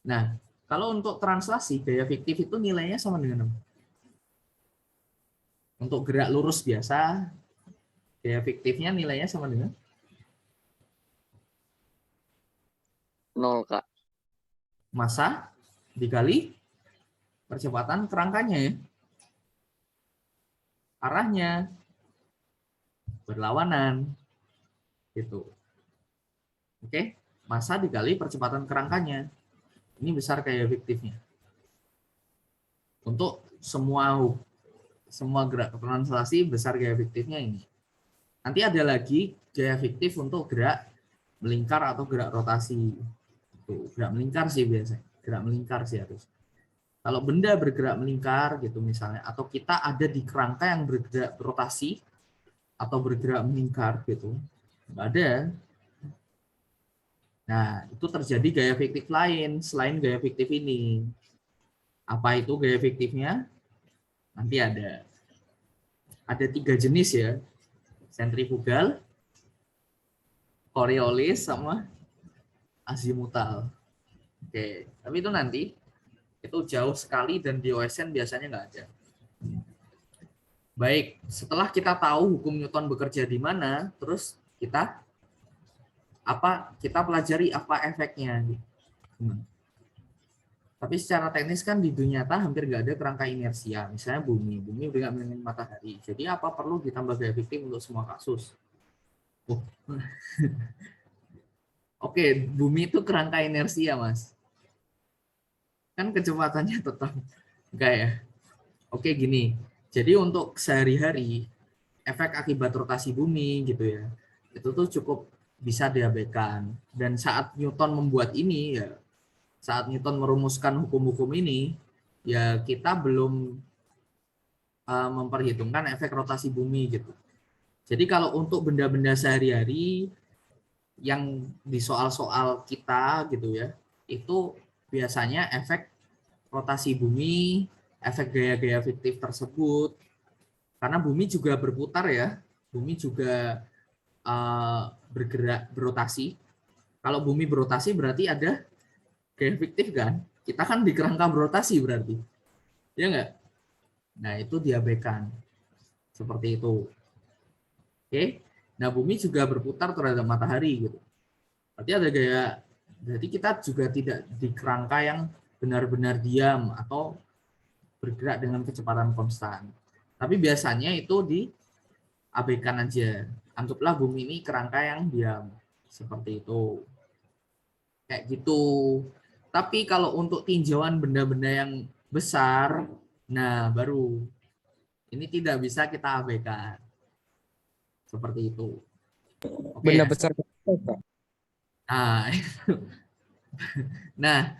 Nah, kalau untuk translasi, gaya fiktif itu nilainya sama dengan apa? Untuk gerak lurus biasa, gaya fiktifnya nilainya sama dengan 0, Kak. massa dikali percepatan kerangkanya ya. Arahnya berlawanan. Gitu. Oke, massa dikali percepatan kerangkanya. Ini besar gaya fiktifnya. Untuk semua gerak translasi besar gaya fiktifnya ini. Nanti ada lagi gaya fiktif untuk gerak melingkar atau gerak rotasi. Tuh, gerak melingkar sih biasanya. Gerak melingkar sih harus. Kalau benda bergerak melingkar gitu misalnya, atau kita ada di kerangka yang bergerak rotasi atau bergerak melingkar gitu, nggak ada. Nah, itu terjadi gaya fiktif lain selain gaya fiktif ini. Apa itu gaya fiktifnya? Nanti ada. Ada 3 jenis ya. Sentrifugal, Coriolis, sama azimutal. Oke, tapi itu nanti. Itu jauh sekali dan di OSN biasanya nggak ada. Baik, setelah kita tahu hukum Newton bekerja di mana, terus kita pelajari apa efeknya. Tapi secara teknis kan di dunia nyata hampir nggak ada kerangka inersia. Misalnya bumi bergerak mengelilingi matahari. Jadi apa perlu ditambah gaya fiktif untuk semua kasus? Oke, bumi itu kerangka inersia, Mas. Kan kecepatannya tetap enggak ya? Oke, gini. Jadi untuk sehari-hari efek akibat rotasi bumi gitu ya, itu tuh cukup bisa diabaikan. Dan saat Newton membuat ini ya, saat Newton merumuskan hukum-hukum ini, ya kita belum memperhitungkan efek rotasi bumi gitu. Jadi kalau untuk benda-benda sehari-hari yang di soal-soal kita gitu ya, itu biasanya efek rotasi bumi, efek gaya-gaya fiktif tersebut, karena bumi juga berputar ya, bumi juga bergerak, berotasi. Kalau bumi berotasi berarti ada gaya fiktif kan? Kita kan di kerangka berotasi berarti, ya enggak? Nah itu diabaikan, seperti itu. Oke, nah bumi juga berputar terhadap matahari gitu. Berarti ada gaya, berarti kita juga tidak di kerangka yang benar-benar diam atau bergerak dengan kecepatan konstan. Tapi biasanya itu diabaikan aja. Anggaplah bumi ini kerangka yang diam. Seperti itu. Kayak gitu. Tapi kalau untuk tinjauan benda-benda yang besar, nah baru ini tidak bisa kita abaikan. Seperti itu. Oke Benda ya. besar Kak. Nah, nah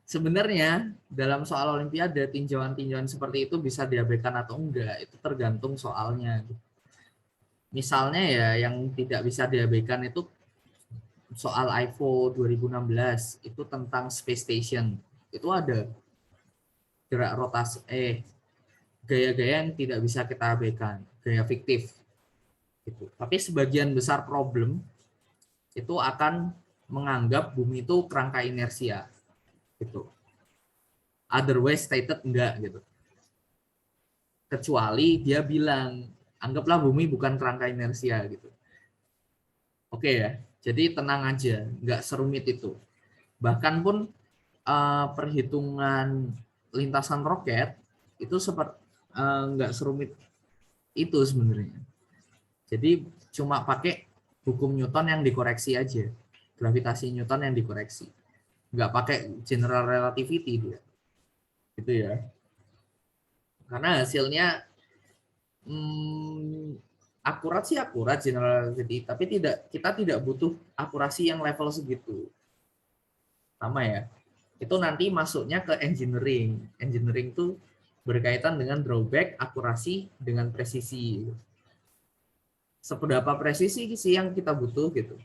sebenarnya dalam soal olimpiade tinjauan-tinjauan seperti itu bisa diabaikan atau enggak itu tergantung soalnya. Misalnya ya yang tidak bisa diabaikan itu soal IFO 2016 itu tentang space station. Itu ada gerak rotasi gaya-gaya yang tidak bisa kita abaikan, gaya fiktif gitu. Tapi sebagian besar problem itu akan menganggap bumi itu kerangka inersia gitu. Otherwise stated enggak gitu. Kecuali dia bilang anggaplah bumi bukan kerangka inersia gitu. Oke ya. Jadi tenang aja, nggak serumit itu. Bahkan pun perhitungan lintasan roket itu seperti nggak serumit itu sebenarnya. Jadi cuma pakai hukum Newton yang dikoreksi aja, gravitasi Newton yang dikoreksi, nggak pakai general relativity dia, gitu ya. Karena hasilnya akurat sih akurat general relativity, tapi kita tidak butuh akurasi yang level segitu. Sama ya. Itu nanti masuknya ke engineering. Engineering itu berkaitan dengan drawback, akurasi, dengan presisi. Seberapa presisi sih yang kita butuh gitu.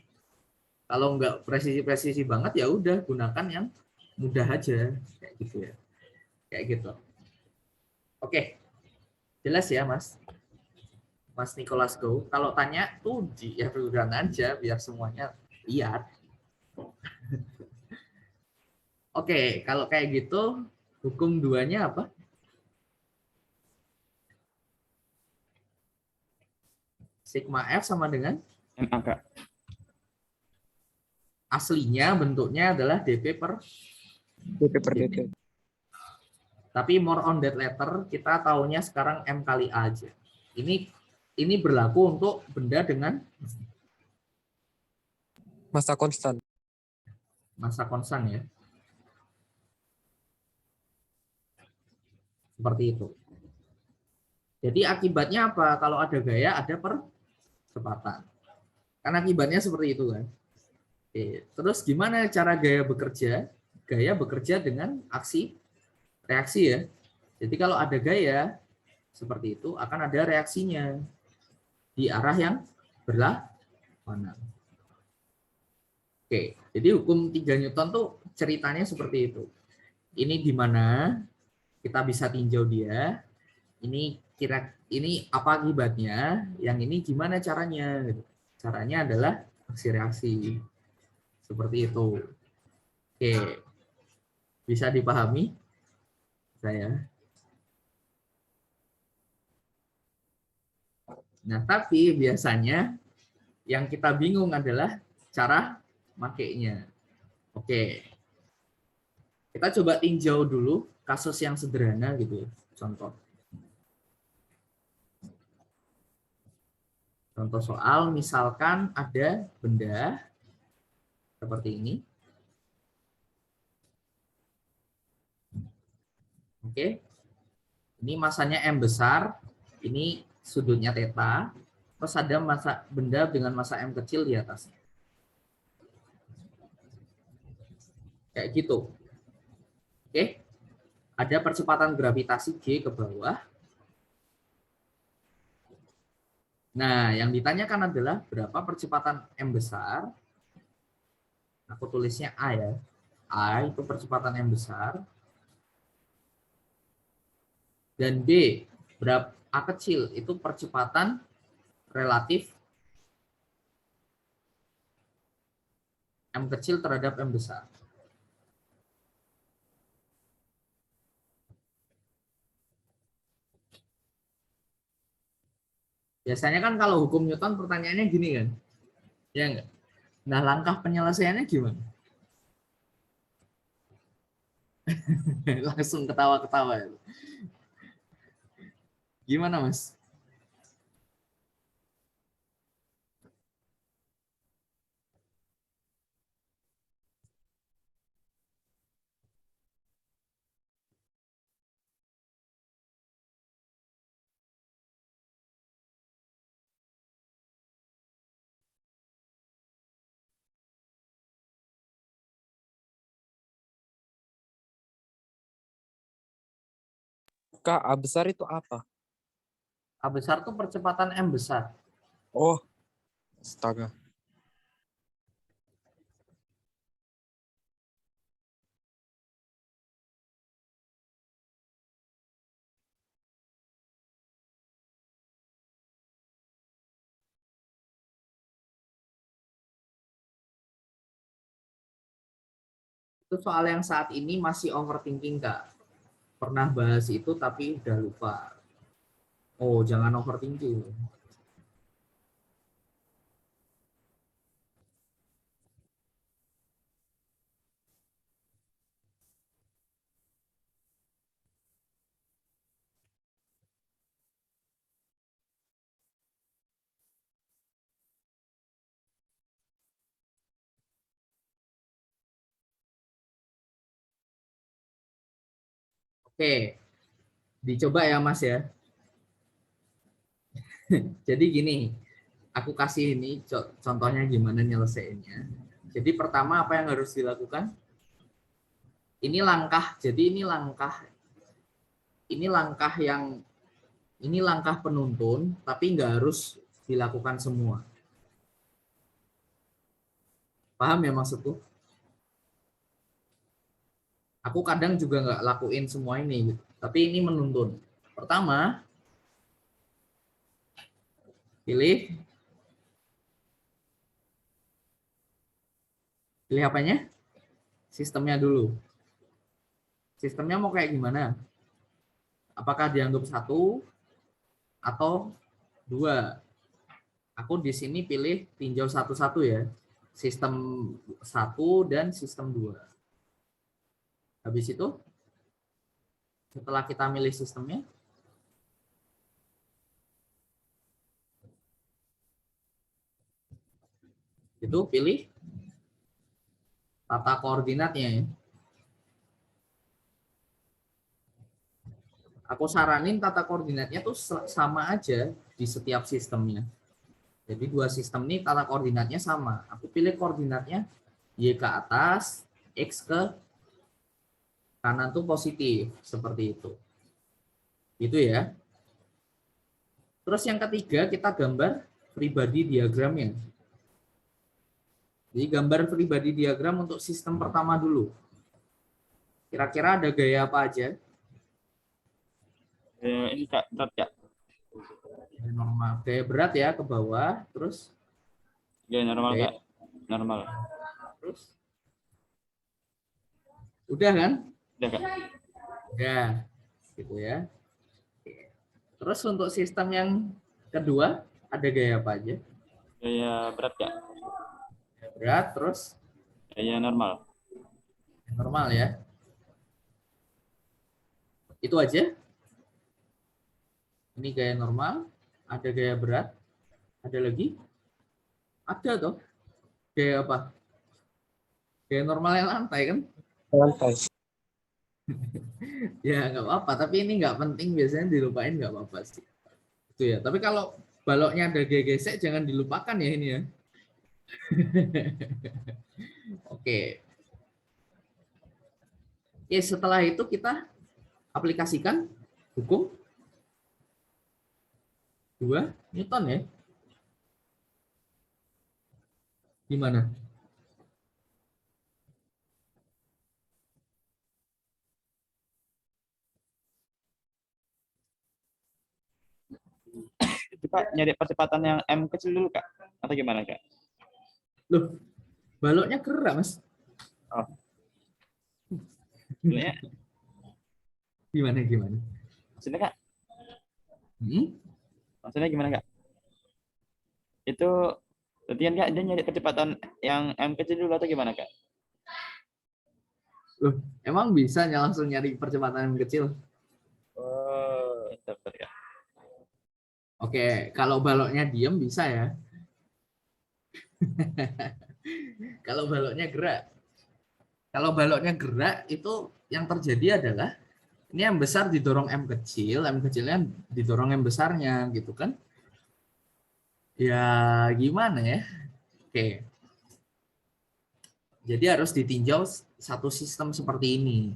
Kalau nggak presisi-presisi banget ya udah gunakan yang mudah aja kayak gitu ya. Kayak gitu. Oke. Jelas ya, Mas? Mas Nicholas Go. Kalau tanya tuh ya duluan aja biar semuanya lihat. Oke, kalau kayak gitu hukum duanya apa? Sigma F sama dengan MA Kak. aslinya bentuknya adalah DP per DP per DT. tapi more on that letter kita taunya sekarang M kali A aja. Ini berlaku untuk benda dengan Masa konstan. massa konstan ya. Seperti itu. Jadi akibatnya apa? Kalau ada gaya ada percepatan. Kan akibatnya seperti itu kan. Oke. Terus gimana cara gaya bekerja? Gaya bekerja dengan aksi reaksi ya. Jadi kalau ada gaya seperti itu akan ada reaksinya di arah yang berlawanan. Oke, jadi hukum 3 Newton tuh ceritanya seperti itu. Ini di mana kita bisa tinjau dia. Ini apa akibatnya? Yang ini gimana caranya? Caranya adalah aksi reaksi. Seperti itu. Oke. Bisa dipahami saya? Nah, tapi biasanya yang kita bingung adalah cara makainya. Oke. Kita coba tinjau dulu kasus yang sederhana gitu ya. Contoh soal misalkan ada benda seperti ini. Oke. Ini masanya M besar, ini sudutnya theta, terus ada benda dengan massa M kecil di atasnya. Kayak gitu. Oke. Ada percepatan gravitasi G ke bawah. Nah, yang ditanyakan adalah berapa percepatan M besar. Aku tulisnya A ya. A itu percepatan M besar. Dan B, berapa A kecil itu percepatan relatif M kecil terhadap M besar. Biasanya kan kalau hukum Newton pertanyaannya gini kan. Ya enggak? Nah, langkah penyelesaiannya gimana? Langsung ketawa-ketawa. Gimana, Mas? Kak, A besar itu apa? A besar tuh percepatan M besar. Oh, astaga. Itu soal yang saat ini masih overthinking, Kak. Pernah bahas itu tapi udah lupa. Oh, jangan overthinking. Oke, dicoba ya Mas ya. Jadi gini, aku kasih ini contohnya gimana nyelesainnya. Jadi pertama apa yang harus dilakukan? Ini langkah, jadi ini langkah penuntun, tapi nggak harus dilakukan semua. Paham ya maksudku? Aku kadang juga nggak lakuin semua ini, gitu. Tapi ini menuntun. Pertama, pilih apanya? Sistemnya dulu. Sistemnya mau kayak gimana? Apakah dianggap 1 atau 2? Aku di sini pilih tinjau 1-1 ya. Sistem 1 dan sistem 2. Habis itu, setelah kita milih sistemnya, itu pilih tata koordinatnya ya. Aku saranin tata koordinatnya tuh sama aja di setiap sistemnya. Jadi 2 sistem ini tata koordinatnya sama. Aku pilih koordinatnya Y ke atas, X ke kanan tuh positif. Seperti itu. Gitu ya. Terus yang ketiga kita gambar pribadi diagramnya. Jadi gambar pribadi diagram untuk sistem pertama dulu. Kira-kira ada gaya apa aja? Ini Kak, berat Kak. Gaya normal. Gaya berat ya ke bawah. Terus Gaya normal gaya Kak. Normal. terus. Udah kan? Udah Kak. Udah. Gitu ya. Terus untuk sistem yang kedua ada gaya apa aja? Gaya berat Kak. Gaya berat terus Gaya normal. normal ya. Itu aja. Ini gaya normal, ada gaya berat, ada lagi? Ada toh. Gaya apa? Gaya normal yang lantai kan? Lantai. Ya nggak apa-apa, tapi ini nggak penting, biasanya dilupain nggak apa-apa sih. Itu ya. Tapi kalau baloknya ada gaya gesek jangan dilupakan ya ini ya. Oke. Oke, setelah itu kita aplikasikan hukum 2 Newton ya. Gimana? Itu Kak, nyari percepatan yang M kecil dulu Kak. Atau gimana Kak? Loh, baloknya gerak Mas. Oh. Sebenarnya, Gimana? maksudnya Kak? Hmm? Maksudnya gimana Kak? Itu berarti kan Kak, dia nyari percepatan yang M kecil dulu atau gimana Kak? Loh, emang bisa langsung nyari percepatan yang kecil? Oh, betul Kak. Oke, kalau baloknya diem bisa ya. Kalau baloknya gerak. Kalau baloknya gerak itu yang terjadi adalah ini yang besar didorong M kecilnya didorong M besarnya gitu kan. Ya gimana ya? Oke. Jadi harus ditinjau satu sistem seperti ini.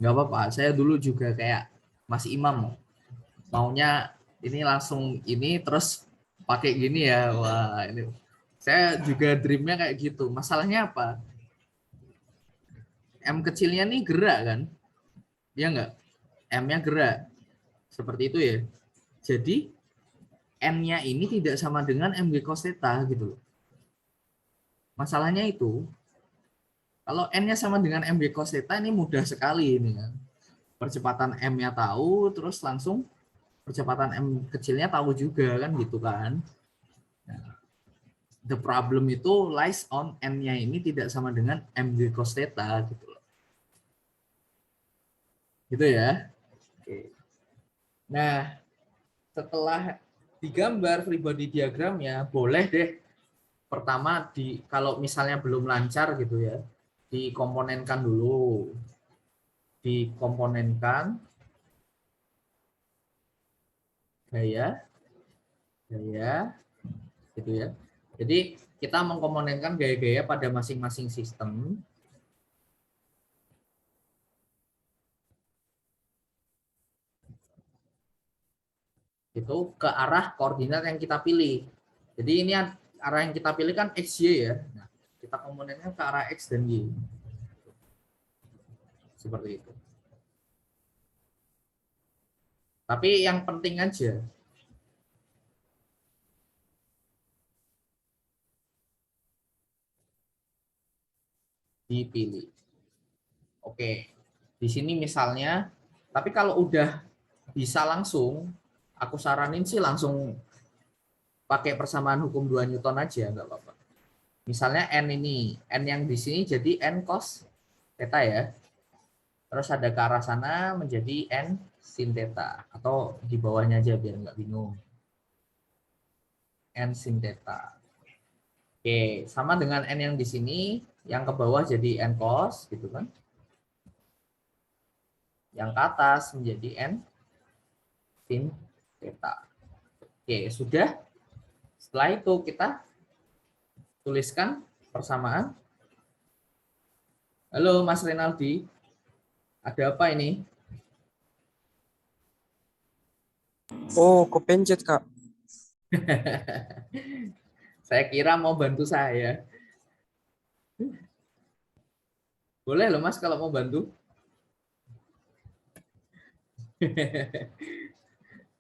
Nggak apa-apa, saya dulu juga kayak Mas Imam maunya ini langsung ini terus pakai gini ya. Wah, ini saya juga dreamnya kayak gitu. Masalahnya apa? M kecilnya nih gerak kan? Ya enggak? M-nya gerak. Seperti itu ya. Jadi N-nya ini tidak sama dengan MG cos theta gitu loh. Masalahnya itu, kalau N-nya sama dengan MG cos theta ini mudah sekali ini kan. Percepatan M-nya tahu, terus langsung percepatan M kecilnya tahu juga kan gitu kan. The problem itu lies on N-nya ini tidak sama dengan MG cos theta gitu loh. Gitu ya. Oke. Nah, setelah digambar free body diagramnya, boleh deh pertama kalau misalnya belum lancar gitu ya, dikomponenkan dulu. Dikomponenkan gaya gitu ya. Jadi kita mengkomponenkan gaya-gaya pada masing-masing sistem. Itu ke arah koordinat yang kita pilih. Jadi ini arah yang kita pilih kan XY ya. Nah, kita komponenkan ke arah X dan Y. Seperti itu. Tapi yang penting aja dipilih. Oke. Di sini misalnya, tapi kalau udah bisa langsung, aku saranin sih langsung pakai persamaan hukum 2 Newton aja, nggak apa-apa. Misalnya N ini, N yang di sini jadi N cos theta ya. Terus ada ke arah sana menjadi N sin theta. Atau di bawahnya aja biar nggak bingung. N sin theta. Oke, sama dengan N yang di sini, yang ke bawah jadi N cos, gitu kan. Yang ke atas menjadi N sin theta. Oke, sudah. Setelah itu kita tuliskan persamaan. Halo Mas Renaldi, ada apa ini? Oh, kepencet, Kak. Saya kira mau bantu saya. Boleh loh Mas kalau mau bantu.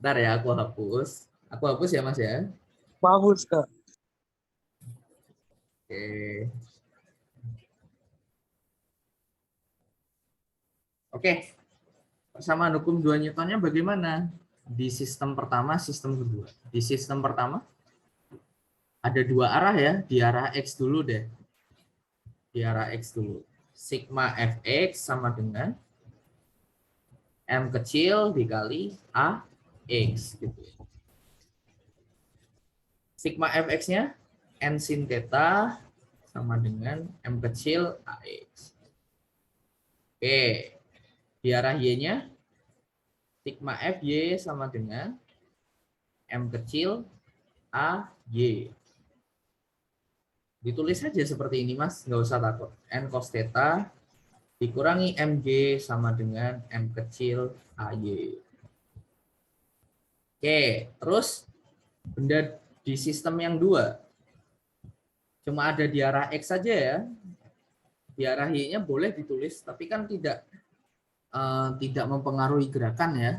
Ntar ya aku hapus. Aku hapus ya Mas ya. Bagus, Kak. Oke. Oke. Persamaan hukum 2 Newtonnya bagaimana? Di sistem pertama, sistem kedua. Di sistem pertama ada dua arah ya. Di arah X dulu deh. Di arah X dulu. Sigma Fx sama dengan M kecil dikali AX gitu. Sigma Fx-nya N sin theta sama dengan M kecil AX. Oke. Di arah Y-nya sigma Fy sama dengan M kecil AY. Ditulis saja seperti ini Mas, nggak usah takut. N cos theta dikurangi Mg sama dengan M kecil AY. Oke, terus benda di sistem yang dua. Cuma ada di arah X saja ya. Di arah Y-nya boleh ditulis, tapi kan tidak mempengaruhi gerakan ya.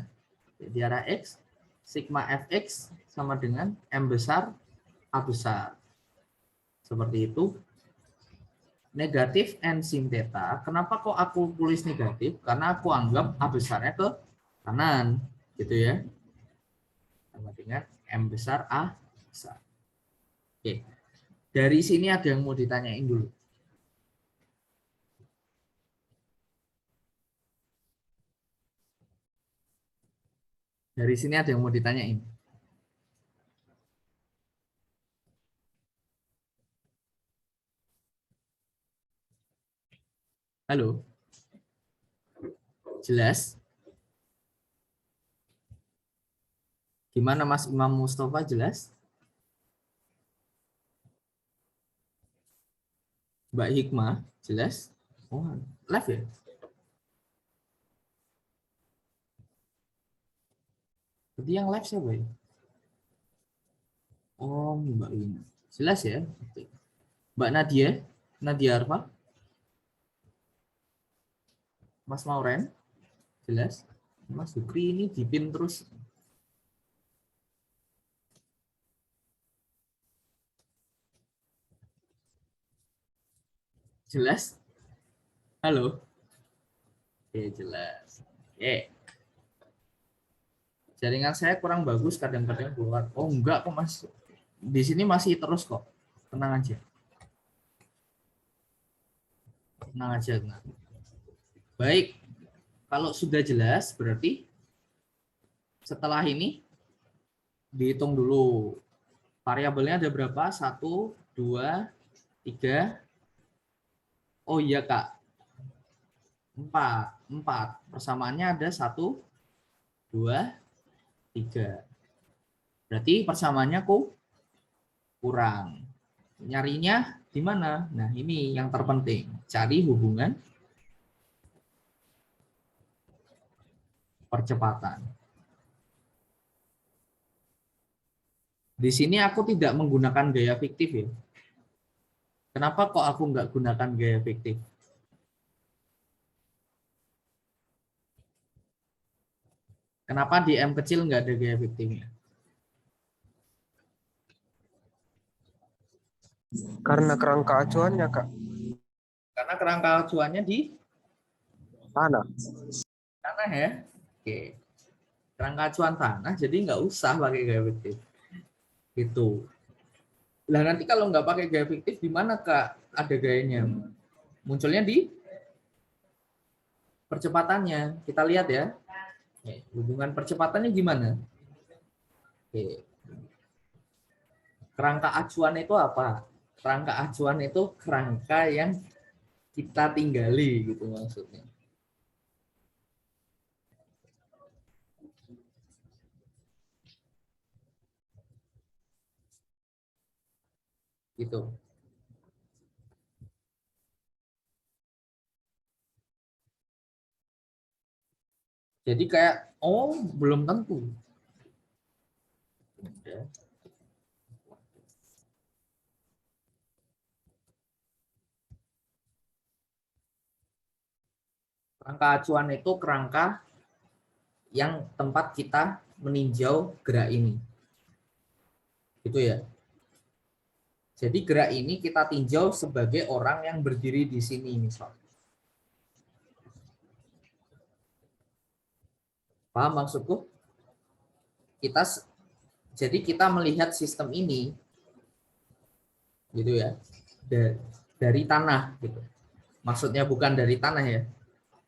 Di arah X, sigma Fx sama dengan M besar A besar. Seperti itu. Negatif N sin theta. Kenapa kok aku tulis negatif? Karena aku anggap A besarnya ke kanan. Gitu ya. Sama dengan M besar A besar. Oke. Dari sini ada yang mau ditanyain dulu. Dari sini ada yang mau ditanyain. Halo? Jelas? Gimana Mas Imam Mustafa, jelas? Mbak Hikmah, jelas? Oh, live ya? Berarti yang live siapa ya? Oh, Mbak Wina. Jelas ya? Oke. Mbak Nadia, Nadia Arfa, Mas Mauren, jelas. Mas Zukri ini dipin terus. Jelas? Halo? Oke, jelas. Oke. Jaringan saya kurang bagus, kadang-kadang keluar. Oh, enggak kok, Mas. Di sini masih terus kok. Tenang aja. Tenang aja. Tenang. Baik. Kalau sudah jelas, berarti setelah ini dihitung dulu. Variabelnya ada berapa? 1, 2, 3. Oh iya, Kak. 4. Persamaannya ada 1, 2, 3. Berarti persamaannya kurang. Nyarinya di mana? Nah, ini yang terpenting. Cari hubungan percepatan. Di sini aku tidak menggunakan gaya fiktif ya. Kenapa kok aku nggak gunakan gaya fiktif? Kenapa di M kecil nggak ada gaya fiktifnya? Karena kerangka acuannya, Kak. Karena kerangka acuannya di Tanah. tanah ya. Oke. Kerangka acuan tanah, jadi nggak usah pakai gaya fiktif. Gitu. Lah nanti kalau nggak pakai gaya fiktif, di mana Kak ada gayanya? Munculnya di percepatannya. Kita lihat ya. Oke, hubungan percepatannya gimana? Oke. Kerangka acuan itu apa? Kerangka acuan itu kerangka yang kita tinggali gitu maksudnya. Gitu. Jadi kayak oh belum tentu. Ya. Kerangka acuan itu kerangka yang tempat kita meninjau gerak ini. Gitu ya. Jadi gerak ini kita tinjau sebagai orang yang berdiri di sini misal. Paham maksudku? Jadi kita melihat sistem ini gitu ya. Dari tanah gitu. Maksudnya bukan dari tanah ya.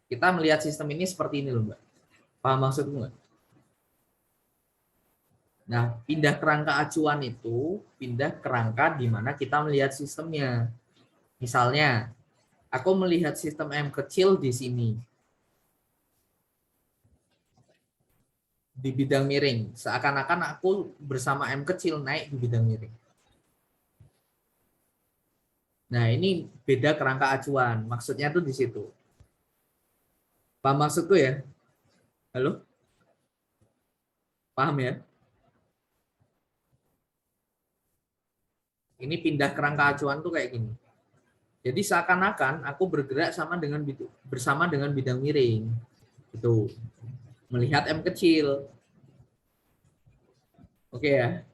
Kita melihat sistem ini seperti ini loh, Mbak. Paham maksudku nggak? Nah, pindah kerangka acuan itu, pindah kerangka di mana kita melihat sistemnya. Misalnya, aku melihat sistem M kecil di sini. Di bidang miring. Seakan-akan aku bersama M kecil naik di bidang miring. Nah, ini beda kerangka acuan. Maksudnya tuh di situ. Paham maksudku ya? Halo? Paham ya? Ini pindah kerangka acuan tuh kayak gini. Jadi seakan-akan aku bergerak bersama dengan bidang miring. Itu. Melihat M kecil. Oke ya.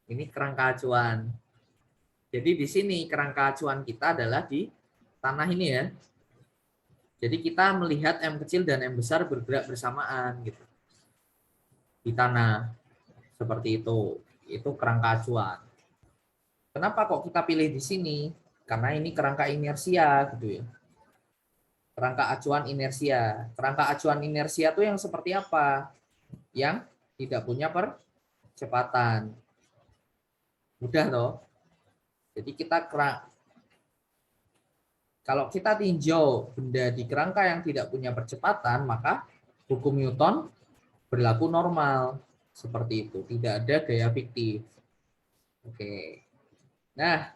Ini kerangka acuan. Jadi di sini kerangka acuan kita adalah di tanah ini ya. Jadi kita melihat M kecil dan M besar bergerak bersamaan gitu. Di tanah. Seperti itu. Itu kerangka acuan. Kenapa kok kita pilih di sini? Karena ini kerangka inersia gitu ya. Kerangka acuan inersia. Kerangka acuan inersia itu yang seperti apa? Yang tidak punya percepatan. Mudah toh? Jadi kalau kita tinjau benda di kerangka yang tidak punya percepatan, maka hukum Newton berlaku normal. Seperti itu. Tidak ada gaya fiktif. Oke. Nah,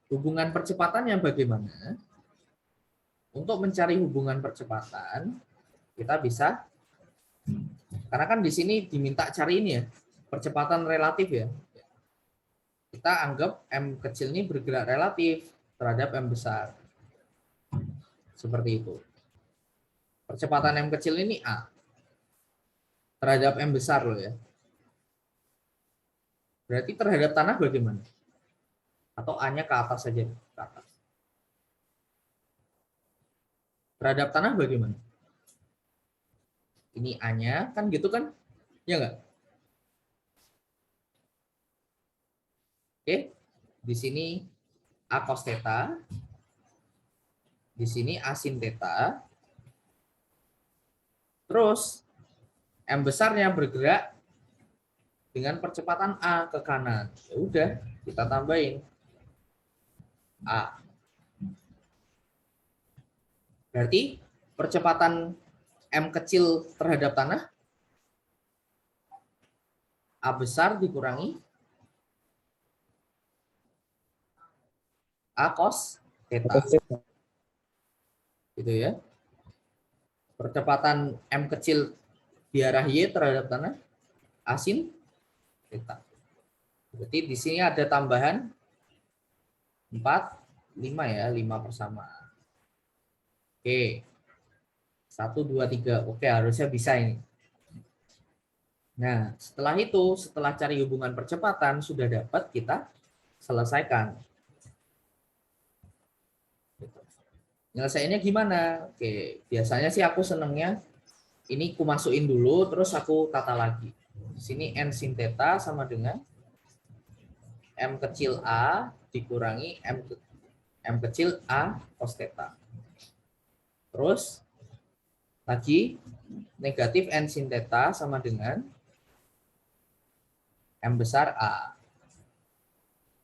hubungan percepatannya bagaimana? Untuk mencari hubungan percepatan, kita bisa Karena kan di sini diminta cari ini ya, percepatan relatif ya. Kita anggap M kecil ini bergerak relatif terhadap M besar. Seperti itu. Percepatan M kecil ini A. Terhadap M besar loh ya. Berarti terhadap tanah bagaimana? Atau A-nya ke atas saja? Ke atas. Terhadap tanah bagaimana? Ini A-nya, kan gitu kan? Ya nggak? Oke, di sini A cos theta, di sini A sin theta, terus M besarnya bergerak dengan percepatan A ke kanan. Ya udah, kita tambahin A. Berarti percepatan M kecil terhadap tanah A besar dikurangi A cos theta. Gitu ya. Percepatan M kecil di arah Y terhadap tanah A sin theta. Berarti di sini ada tambahan 4, 5 ya, 5 persamaan. Oke. 1, 2, 3. Oke, harusnya bisa ini. Nah, setelah itu, setelah cari hubungan percepatan, sudah dapat, kita selesaikan. Nyelesainnya gimana? Oke, biasanya sih aku senengnya ini aku masukin dulu, terus aku tata lagi. Di sini N sin theta sama dengan M kecil A dikurangi M kecil A cos theta. Terus lagi negatif N sin theta sama dengan M besar A.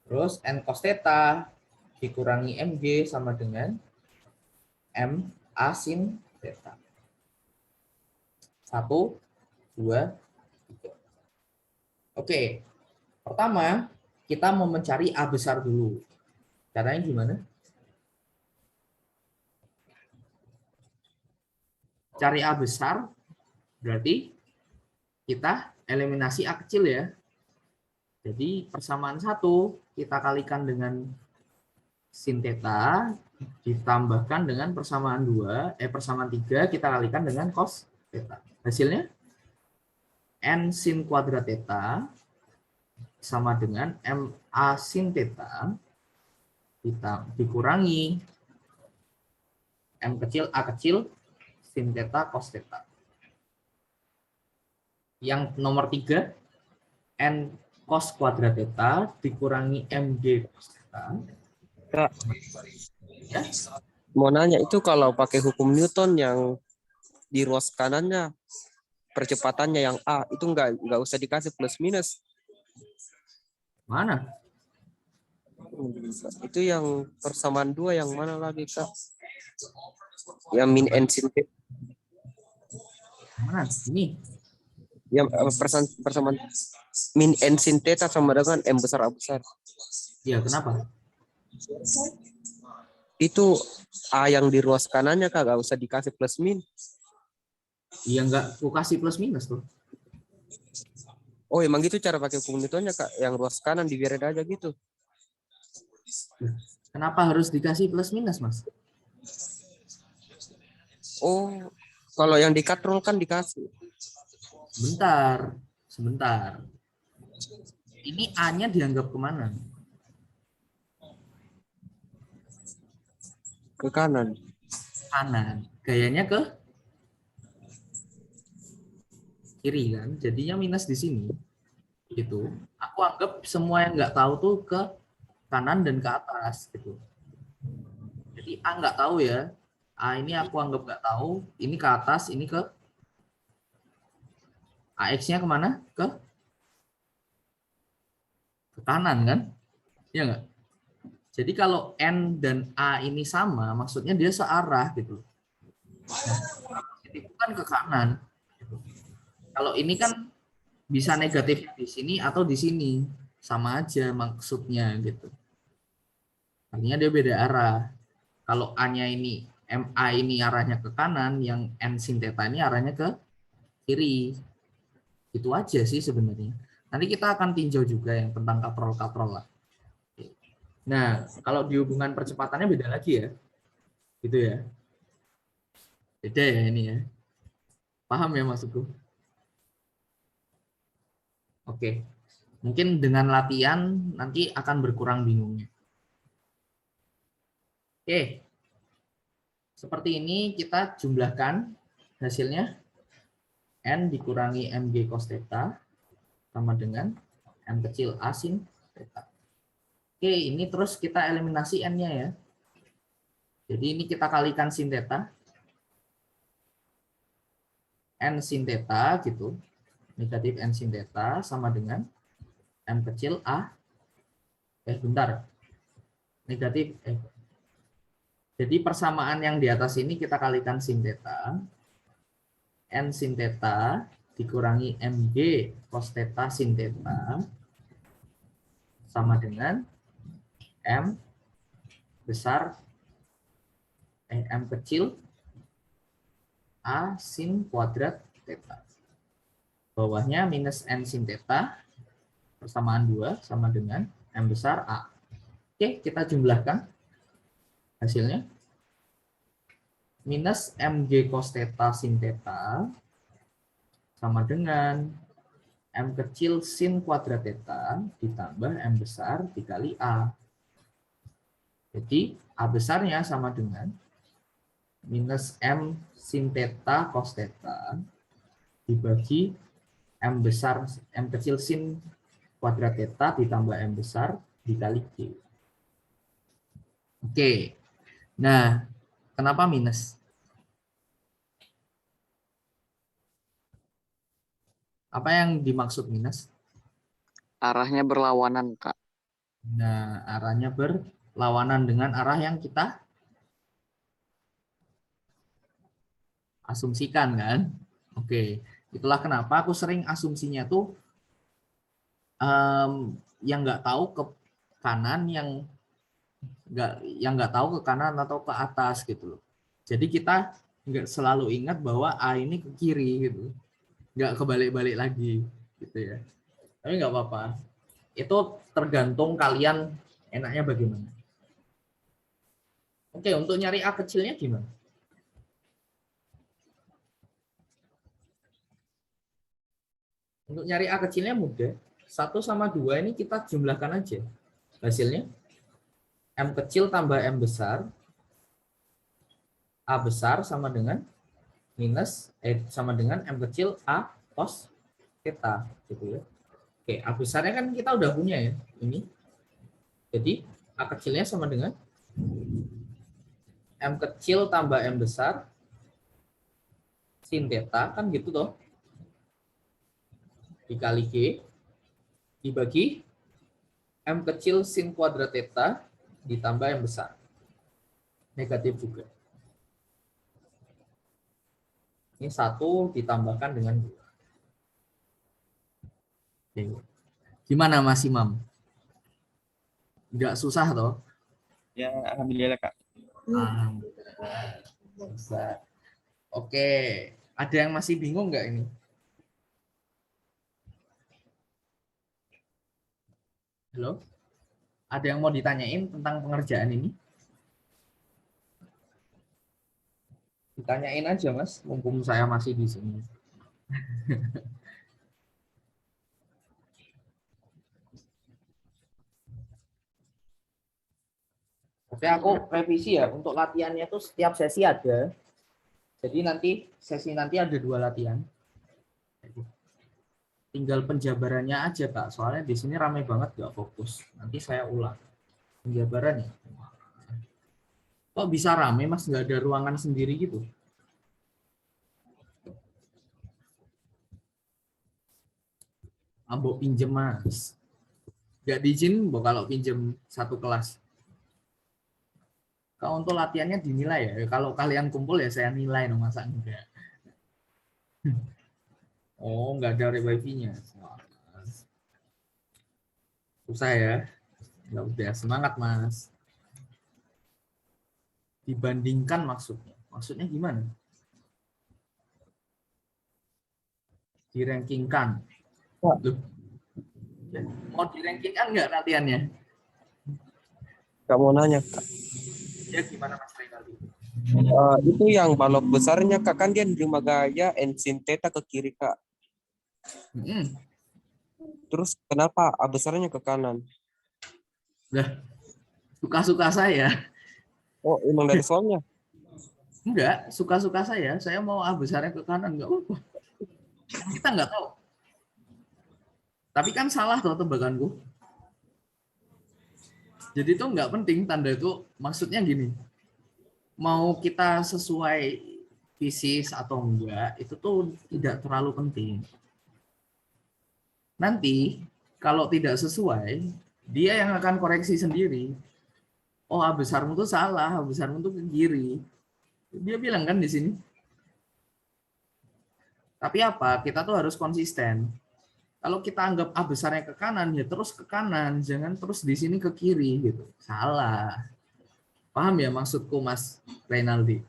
Terus N cos theta dikurangi MG sama dengan M A sin theta. 1, 2, 3. Oke, pertama kita mau mencari A besar dulu. Caranya gimana? Cari A besar, berarti kita eliminasi A kecil ya. Jadi persamaan 1 kita kalikan dengan sin theta, ditambahkan dengan persamaan 2, persamaan 3 kita kalikan dengan cos theta. Hasilnya N sin kuadrat theta sama dengan M A sin theta kita dikurangi M kecil A kecil sin theta cos theta. Yang nomor 3 N cos kuadrat theta dikurangi MG cos theta. Kak, Ya. mau nanya itu kalau pakai hukum Newton yang di ruas kanannya percepatannya yang A itu nggak usah dikasih plus minus. Mana? Itu yang persamaan 2 yang mana lagi Kak? Yang min N sin theta. Mana? Ini. Yang persamaan min N sin theta sama dengan M besar A besar. Ya, kenapa? Itu A yang di ruas kanannya Kak, nggak usah dikasih plus min. Iya, enggak aku kasih plus minus tuh. Oh emang gitu cara pakai hukum Newtonnya Kak, yang ruas kanan dibiarin aja gitu. Kenapa harus dikasih plus minus, Mas? Oh kalau yang di cut rule kan dikasih. Sebentar. Ini A-nya dianggap kemana? Ke kanan. Kanan. Gayanya ke kiri kan? Jadinya minus di sini. Gitu. Aku anggap semua yang nggak tahu tuh ke kanan dan ke atas gitu. Jadi A nggak tahu ya. A ini aku anggap nggak tahu. Ini ke atas, ini ke AX-nya kemana? Ke kanan kan? Iya nggak? Jadi kalau N dan A ini sama, maksudnya dia searah gitu. Nah, itu kan ke kanan. Kalau ini kan bisa negatif di sini atau di sini, sama aja maksudnya gitu. Artinya dia beda arah. Kalau A-nya ini, MA ini arahnya ke kanan, yang N sin theta ini arahnya ke kiri. Itu aja sih sebenarnya. Nanti kita akan tinjau juga yang tentang kaprol-kaprol lah. Nah, kalau di hubungan percepatannya beda lagi ya. Gitu ya. Beda ya ini ya. Paham ya maksudku? Oke. Mungkin dengan latihan nanti akan berkurang bingungnya. Oke. Seperti ini kita jumlahkan hasilnya. N dikurangi mg cos theta sama dengan M kecil A sin theta. Oke, ini terus kita eliminasi N-nya ya. Jadi ini kita kalikan sin theta. N sin theta gitu. Negatif N sin theta sama dengan M kecil A. Bentar. Negatif. Jadi persamaan yang di atas ini kita kalikan sin theta. N sin theta dikurangi mg cos theta sin theta sama dengan M besar M kecil A sin kuadrat theta. Bawahnya minus N sin theta persamaan 2 sama dengan M besar A. Oke, kita jumlahkan hasilnya. Minus mg cos theta sin theta sama dengan M kecil sin kuadrat theta ditambah M besar dikali A. Jadi A besarnya sama dengan minus M sin theta cos theta dibagi M besar M kecil sin kuadrat theta ditambah M besar dikali G. Oke. Nah, kenapa minus? Apa yang dimaksud minus? Arahnya berlawanan, Kak. Nah, arahnya berlawanan dengan arah yang kita asumsikan kan? Oke, itulah kenapa aku sering asumsinya tuh yang nggak tahu ke kanan, yang nggak tahu ke kanan atau ke atas gitu loh. Jadi kita nggak selalu ingat bahwa A ini ke kiri gitu, nggak kebalik-balik lagi gitu ya. Tapi nggak apa-apa. Itu tergantung kalian enaknya bagaimana. Oke, untuk nyari A kecilnya gimana? Untuk nyari A kecilnya mudah. 1 sama 2 ini kita jumlahkan aja. Hasilnya M kecil tambah M besar. A besar sama dengan minus sama dengan M kecil A cos theta gitu ya. Oke, A besarnya kan kita udah punya ya, ini. Jadi A kecilnya sama dengan M kecil tambah M besar sin theta kan gitu toh. Dikali G dibagi M kecil sin kuadrat theta ditambah M besar. Negatif juga. Ini 1 ditambahkan dengan 2. Oke. Gimana Mas Imam? Nggak susah toh? Ya, alhamdulillah Kak. Bisa. Oke. Ada yang masih bingung nggak ini? Halo? Ada yang mau ditanyain tentang pengerjaan ini? Ditanyain aja Mas, mumpung saya masih di sini. Oke, aku revisi ya. Untuk latihannya itu setiap sesi ada. Jadi nanti sesi nanti ada 2 latihan. Tinggal penjabarannya aja Kak. Soalnya di sini ramai banget nggak fokus. Nanti saya ulang penjabarannya. Kok bisa ramai Mas? Nggak ada ruangan sendiri gitu? Ambok pinjem Mas. Nggak diizin kalau pinjem satu kelas. Kalau untuk latihannya dinilai ya. Kalau kalian kumpul ya saya nilai, no, masa enggak. Oh, nggak ada wifi-nya. Susah ya. Ya udah, semangat Mas. Dibandingkan maksudnya. Maksudnya gimana? Dirankingkan. Pak. Loh, ya, mau dirankingkan nggak latihannya? Gak mau nanya, Kak. Ya gimana Mas Renaldi? Itu yang balok besarnya, Kak, kan dia nerima gaya ensin theta ke kiri, Kak. Mm-mm. Terus kenapa A besarnya ke kanan? Lah, suka-suka saya. Oh, emang dari soalnya. Enggak, suka-suka saya. Saya mau A besarnya ke kanan, enggak apa-apa. Kan kita enggak tahu. Tapi kan salah tuh tebakanku. Jadi itu enggak penting tanda itu. Maksudnya gini, mau kita sesuai fisis atau enggak, itu tuh tidak terlalu penting. Nanti kalau tidak sesuai, dia yang akan koreksi sendiri. Oh, A besarmu tuh salah, A besarmu tuh ke kiri. Dia bilang kan di sini. Tapi apa? Kita tuh harus konsisten. Kalau kita anggap A besarnya ke kanan, ya terus ke kanan, jangan terus di sini ke kiri gitu. Salah. Paham ya maksudku Mas Reynaldi?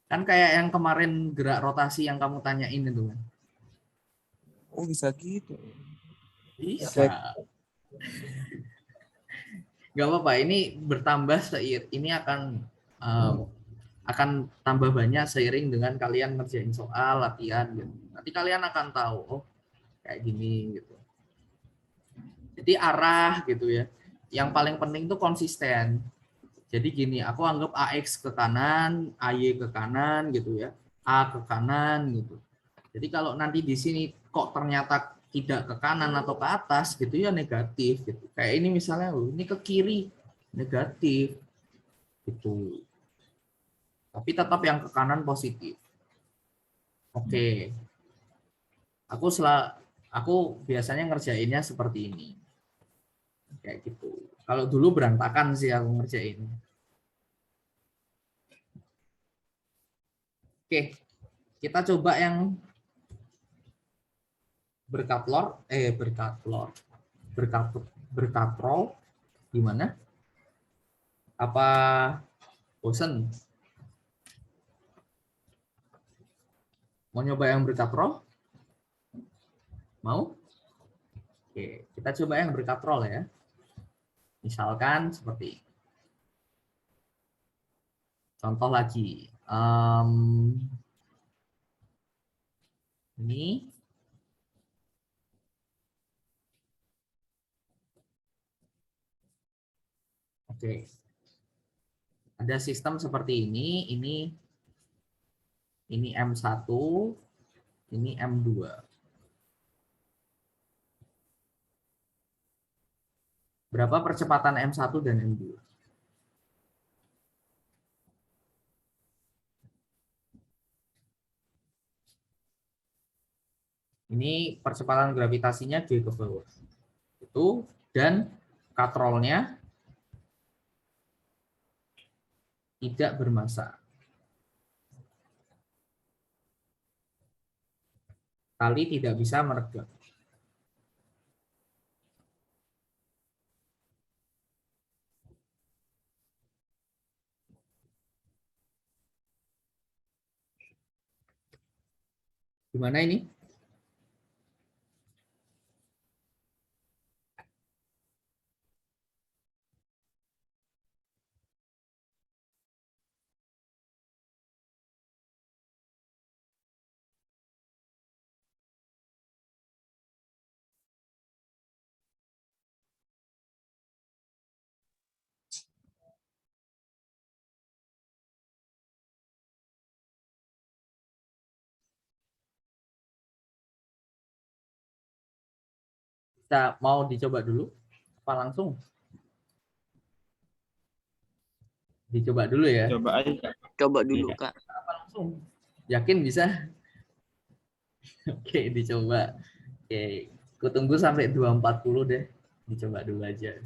Kan kayak yang kemarin gerak rotasi yang kamu tanyain itu kan. Oh, bisa gitu. Bisa. Nggak apa-apa, ini bertambah ini akan tambah banyak seiring dengan kalian ngerjain soal, latihan gitu. Nanti kalian akan tahu, oh kayak gini gitu. Jadi arah gitu ya. Yang paling penting tuh konsisten. Jadi gini, aku anggap AX ke kanan, AY ke kanan gitu ya. A ke kanan gitu. Jadi kalau nanti di sini kok ternyata tidak ke kanan atau ke atas gitu ya negatif gitu. Kayak ini misalnya ini ke kiri negatif gitu. Tapi tetap yang ke kanan positif. Oke. Aku biasanya ngerjainnya seperti ini. Kayak gitu. Kalau dulu berantakan sih aku ngerjain. Oke, kita coba yang berkatlor, berkatrol, gimana? Apa bosen? Mau nyoba yang berkatrol? Mau? Oke, kita coba yang berkatrol ya. Misalkan seperti ini. Contoh lagi. Ini. Oke. Ada sistem seperti ini M1, ini M2. Berapa percepatan M1 dan M2? Ini percepatan gravitasinya G ke bawah. Itu dan katrolnya tidak bermassa. Kali tidak bisa meregak. Gimana ini? Kita mau dicoba dulu? Apa langsung? Dicoba dulu ya. Coba aja, Kak. Coba dulu, Iya. Kak. Apa langsung? Yakin bisa? Oke, dicoba. Oke, aku tunggu sampai 2.40 deh. Dicoba dulu aja.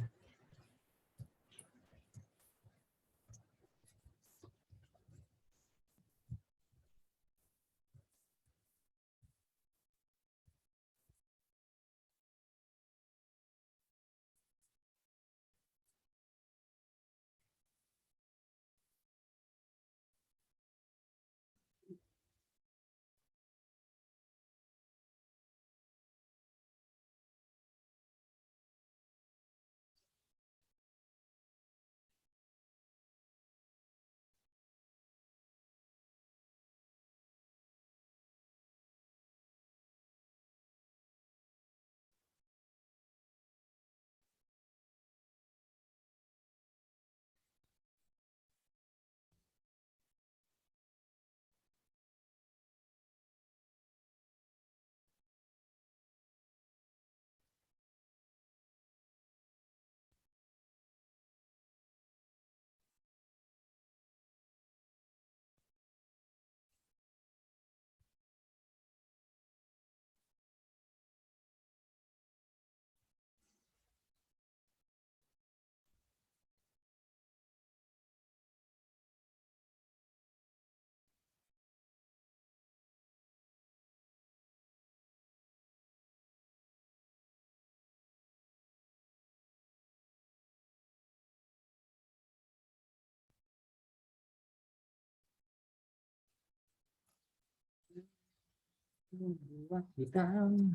Buat hitam,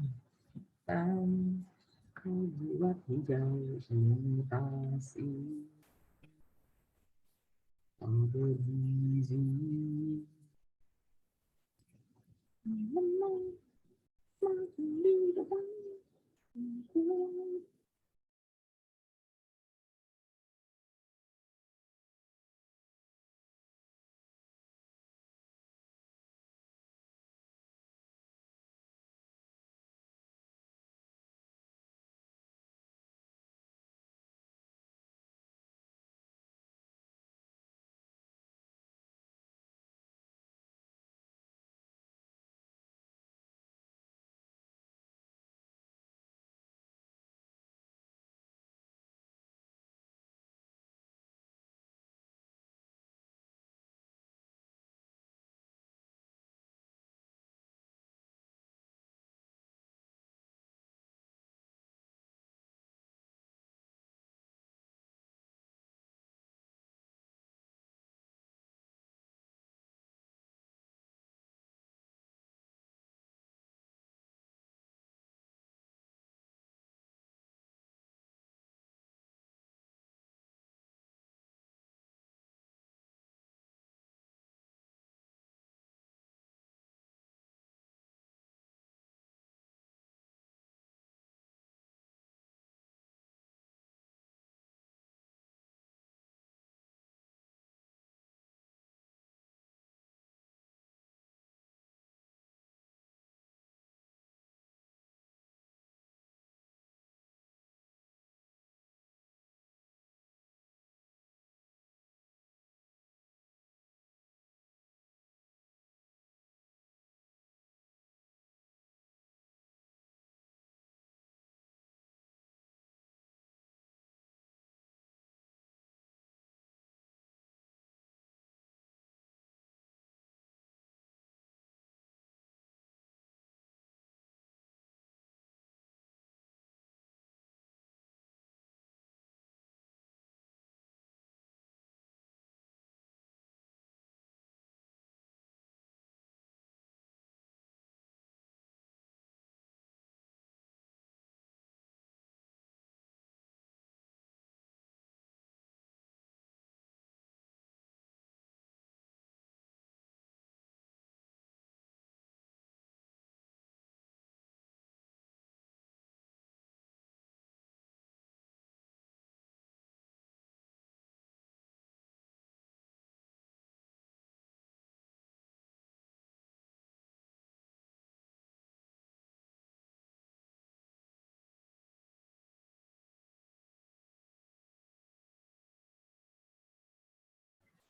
hitam, kau buat hijau, imitasi, tak bergizi.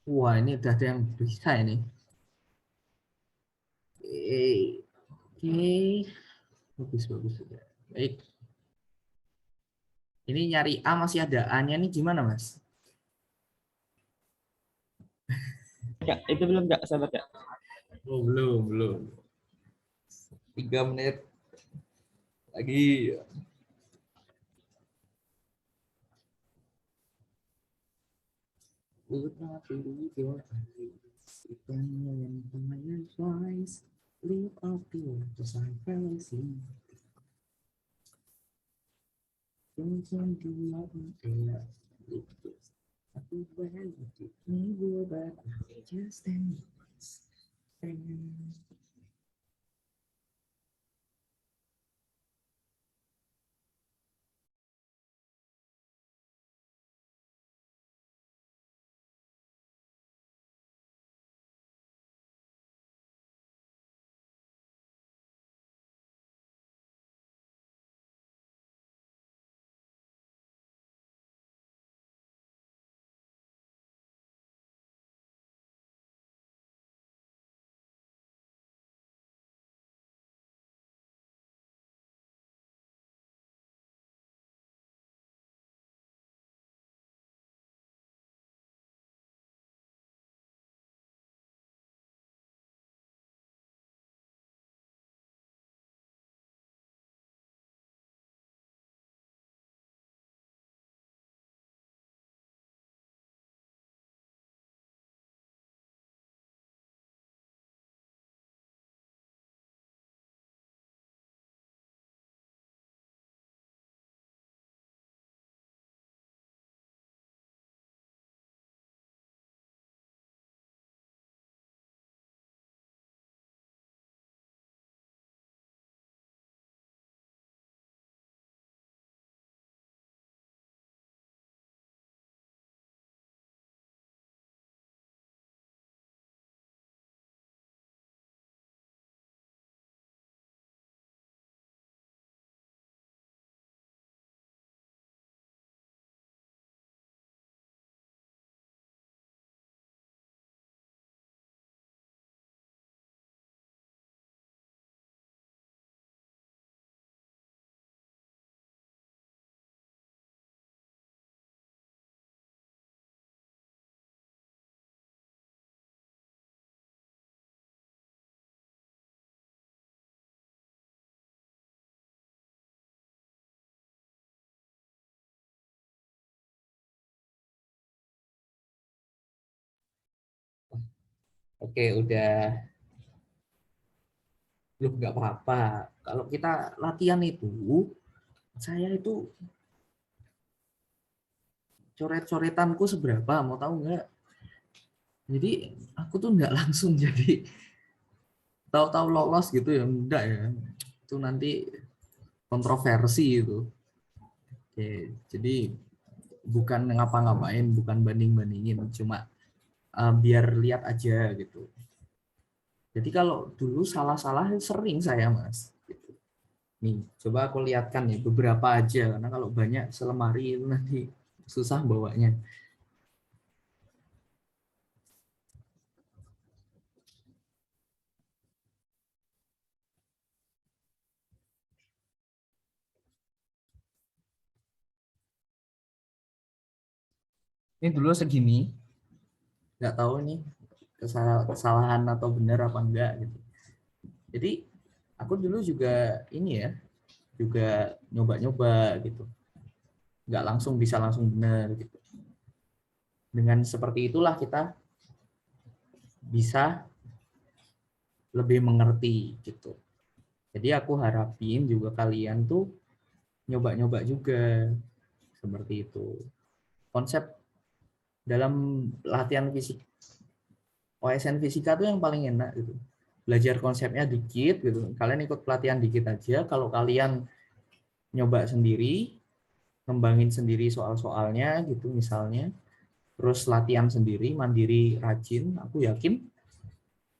Wah, ini udah ada yang bisa ini. Oke, bagus bagus. Baik. Ini nyari A masih ada A-nya nih gimana, Mas? Kak, itu belum Kak, sahabat Kak. Oh, belum. 3 menit lagi. Would not believe your eyes if I knew in twice. Leave out the words I barely see. Things on the other air. Aku balik, ini gue back. Just dance. Oke, udah. Lu nggak apa-apa. Kalau kita latihan itu, saya itu coret-coretanku seberapa, mau tahu nggak? Jadi aku tuh nggak langsung jadi tahu-tahu lolos gitu ya, enggak ya. Itu nanti kontroversi itu. Oke, jadi bukan ngapa-ngapain, bukan banding-bandingin, cuma biar lihat aja gitu. Jadi kalau dulu salah-salah sering saya, Mas. Gitu. Nih, coba aku lihatkan ya beberapa aja, karena kalau banyak selemari itu nanti susah bawanya. Ini dulu segini, nggak tahu nih kesalahan atau benar apa enggak gitu. Jadi aku dulu juga ini ya, juga nyoba-nyoba gitu, nggak langsung bisa langsung benar gitu. Dengan seperti itulah kita bisa lebih mengerti gitu. Jadi aku harapin juga kalian tuh nyoba-nyoba juga seperti itu. Konsep dalam latihan fisik OSN fisika tuh yang paling enak gitu. Belajar konsepnya dikit gitu. Kalian ikut pelatihan dikit aja. Kalau kalian nyoba sendiri, ngembangin sendiri soal-soalnya gitu misalnya, terus latihan sendiri, mandiri, rajin, aku yakin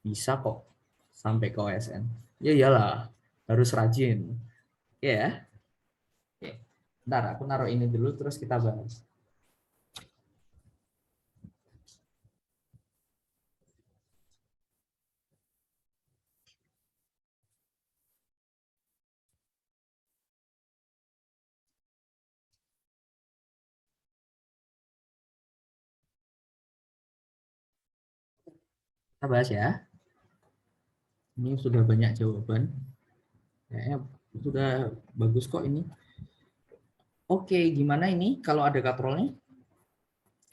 bisa kok sampai ke OSN. Ya iyalah, harus rajin. Ya. Oke. Bentar, aku naruh ini dulu terus kita bahas. Kita bahas ya. Ini sudah banyak jawaban. Kayaknya sudah bagus kok ini. Oke, gimana ini kalau ada katrolnya?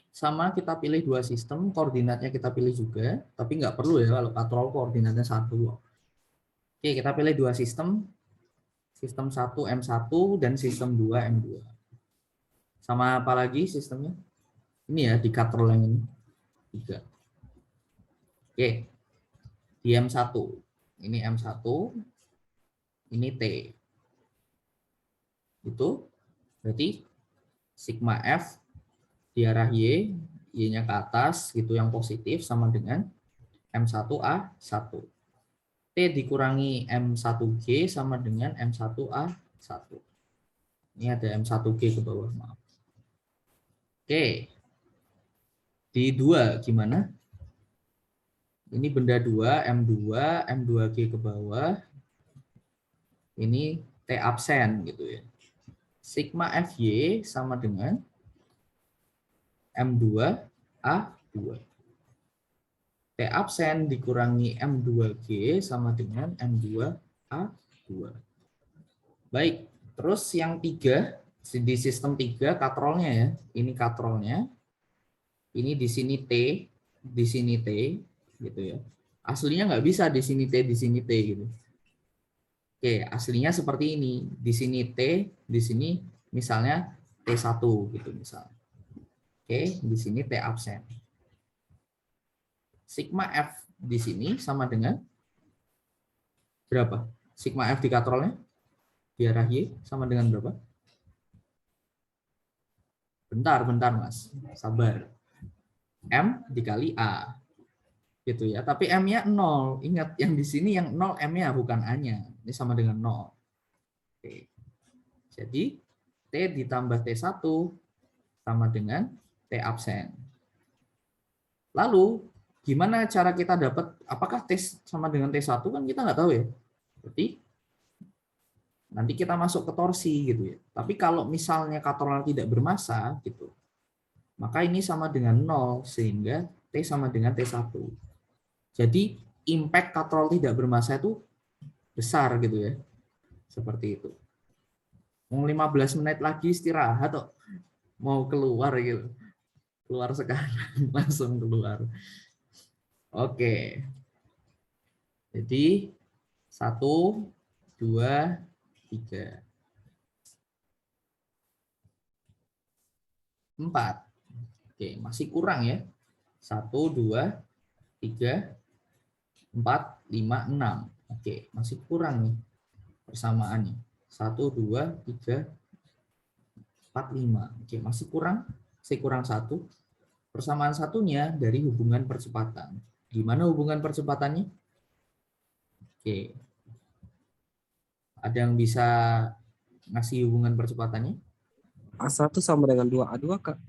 Sama kita pilih dua sistem, koordinatnya kita pilih juga, tapi nggak perlu ya kalau katrol koordinatnya satu. Oke, kita pilih dua sistem, sistem 1 M1 dan sistem 2 M2. Sama apa lagi sistemnya? Ini ya di katrol yang ini. 3. Oke, di M1. Ini M1, ini T. Itu berarti sigma F di arah Y, Y-nya ke atas, gitu yang positif sama dengan M1A1. T dikurangi M1G sama dengan M1A1. Ini ada M1G ke bawah, maaf. Oke. Di 2 gimana? Ini benda 2, M2, M2G ke bawah. Ini T absen gitu ya. Sigma FY sama dengan M2A2. T absen dikurangi M2G sama dengan M2A2. Baik, terus yang 3, di sistem 3 katrolnya ya. Ini katrolnya. Ini di sini T, di sini T gitu ya. Aslinya nggak bisa di sini T gitu. Oke, aslinya seperti ini. Di sini T, di sini misalnya T1 gitu misalnya. Oke, di sini T absen. Sigma F di sini sama dengan berapa? Sigma F di katrolnya di arah Y sama dengan berapa? Bentar Mas. Sabar. M dikali A. Gitu ya. Tapi M-nya 0. Ingat yang di sini yang 0 M-nya bukan A-nya. Ini sama dengan 0. Oke. Jadi T ditambah T1 sama dengan T absen. Lalu gimana cara kita dapat apakah T sama dengan T1 kan kita nggak tahu ya. Berarti nanti kita masuk ke torsi gitu ya. Tapi kalau misalnya katrol tidak bermassa gitu, maka ini sama dengan 0 sehingga T sama dengan T1. Jadi impact katrol tidak bermassa itu besar gitu ya. Seperti itu. Mau 15 menit lagi istirahat kok. Mau keluar gitu. Keluar sekarang langsung keluar. Oke. Jadi 1, 2, 3, 4. Oke, masih kurang ya. 1, 2, 3, 4, 5, 6. Oke, masih kurang nih persamaannya. 1, 2, 3, 4, 5. Oke, masih kurang. Masih kurang 1. Persamaan satunya dari hubungan percepatan. Gimana hubungan percepatannya? Oke. Ada yang bisa ngasih hubungan percepatannya? A1 sama dengan 2A2, Kak.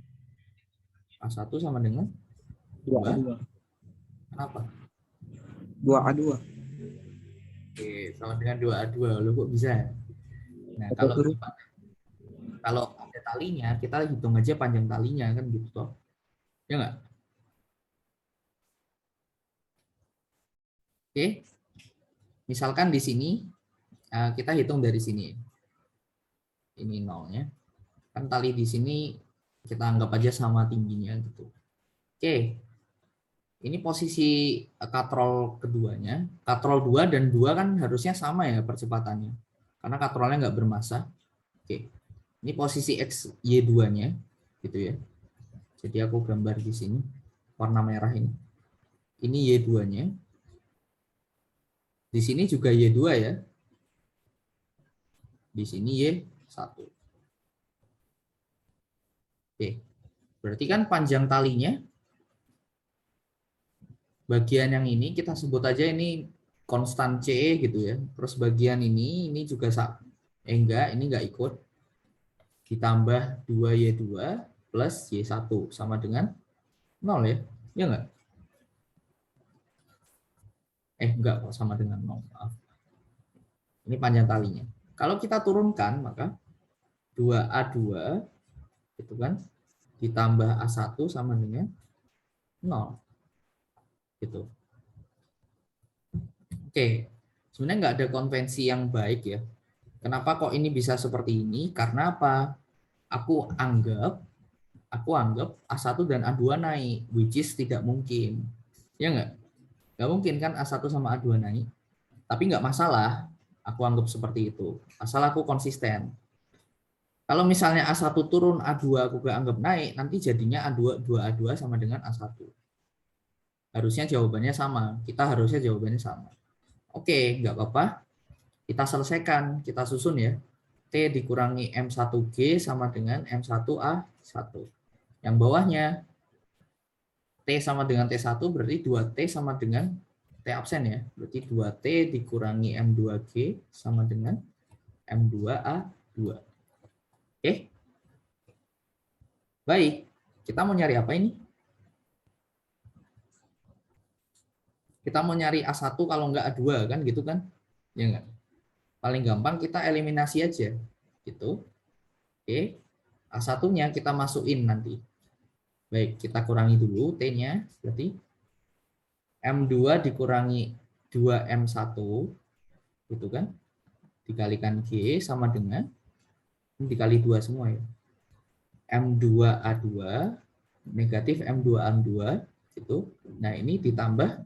A1 sama dengan 2. 2A2. Kenapa? 2A2. Oke, sama dengan 2A2. Loh kok bisa? Nah, Atau turun. kalau ada talinya, kita hitung aja panjang talinya kan gitu toh. Ya nggak? Oke. Misalkan di sini kita hitung dari sini. Ini nolnya. Kan tali di sini kita anggap aja sama tingginya gitu. Oke. Ini posisi katrol keduanya. Katrol 2 dan 2 kan harusnya sama ya percepatannya. Karena katrolnya nggak bermassa. Oke. Ini posisi X, Y2-nya gitu ya. Jadi aku gambar di sini warna merah ini. Ini Y2-nya. Di sini juga Y2 ya. Di sini Y1. Oke. Berarti kan panjang talinya bagian yang ini kita sebut aja ini konstan C gitu ya. Terus bagian ini juga enggak, ini enggak ikut. Ditambah 2Y2 plus Y1 sama dengan 0 ya. Ya enggak? Enggak kok, sama dengan 0. Maaf. Ini panjang talinya. Kalau kita turunkan maka 2A2 itu kan ditambah A1 sama dengan 0. Gitu. Oke. Sebenarnya nggak ada konvensi yang baik ya. Kenapa kok ini bisa seperti ini? Karena apa? Aku anggap A1 dan A2 naik, which is tidak mungkin. Ya nggak? Nggak mungkin kan A1 sama A2 naik. Tapi nggak masalah, aku anggap seperti itu. Asal aku konsisten. Kalau misalnya A1 turun, A2 aku nggak anggap naik, nanti jadinya A2, 2A2 sama dengan A1. Harusnya jawabannya sama. Kita harusnya jawabannya sama. Oke, nggak apa-apa. Kita selesaikan, kita susun ya. T dikurangi M1G sama dengan M1A1. Yang bawahnya T sama dengan T1 berarti 2T sama dengan T absen ya. Berarti 2T dikurangi M2G sama dengan M2A2. Oke. Baik. Kita mau nyari apa ini? Kita mau nyari A1 kalau nggak A2 kan gitu kan? Ya nggak? Paling gampang kita eliminasi aja. Gitu. Oke. A1-nya kita masukin nanti. Baik, kita kurangi dulu T-nya. Berarti M2 dikurangi 2M1 gitu kan? Dikalikan G sama dengan dikali 2 semua ya. M2A2 negatif M2A2 itu. Nah, ini ditambah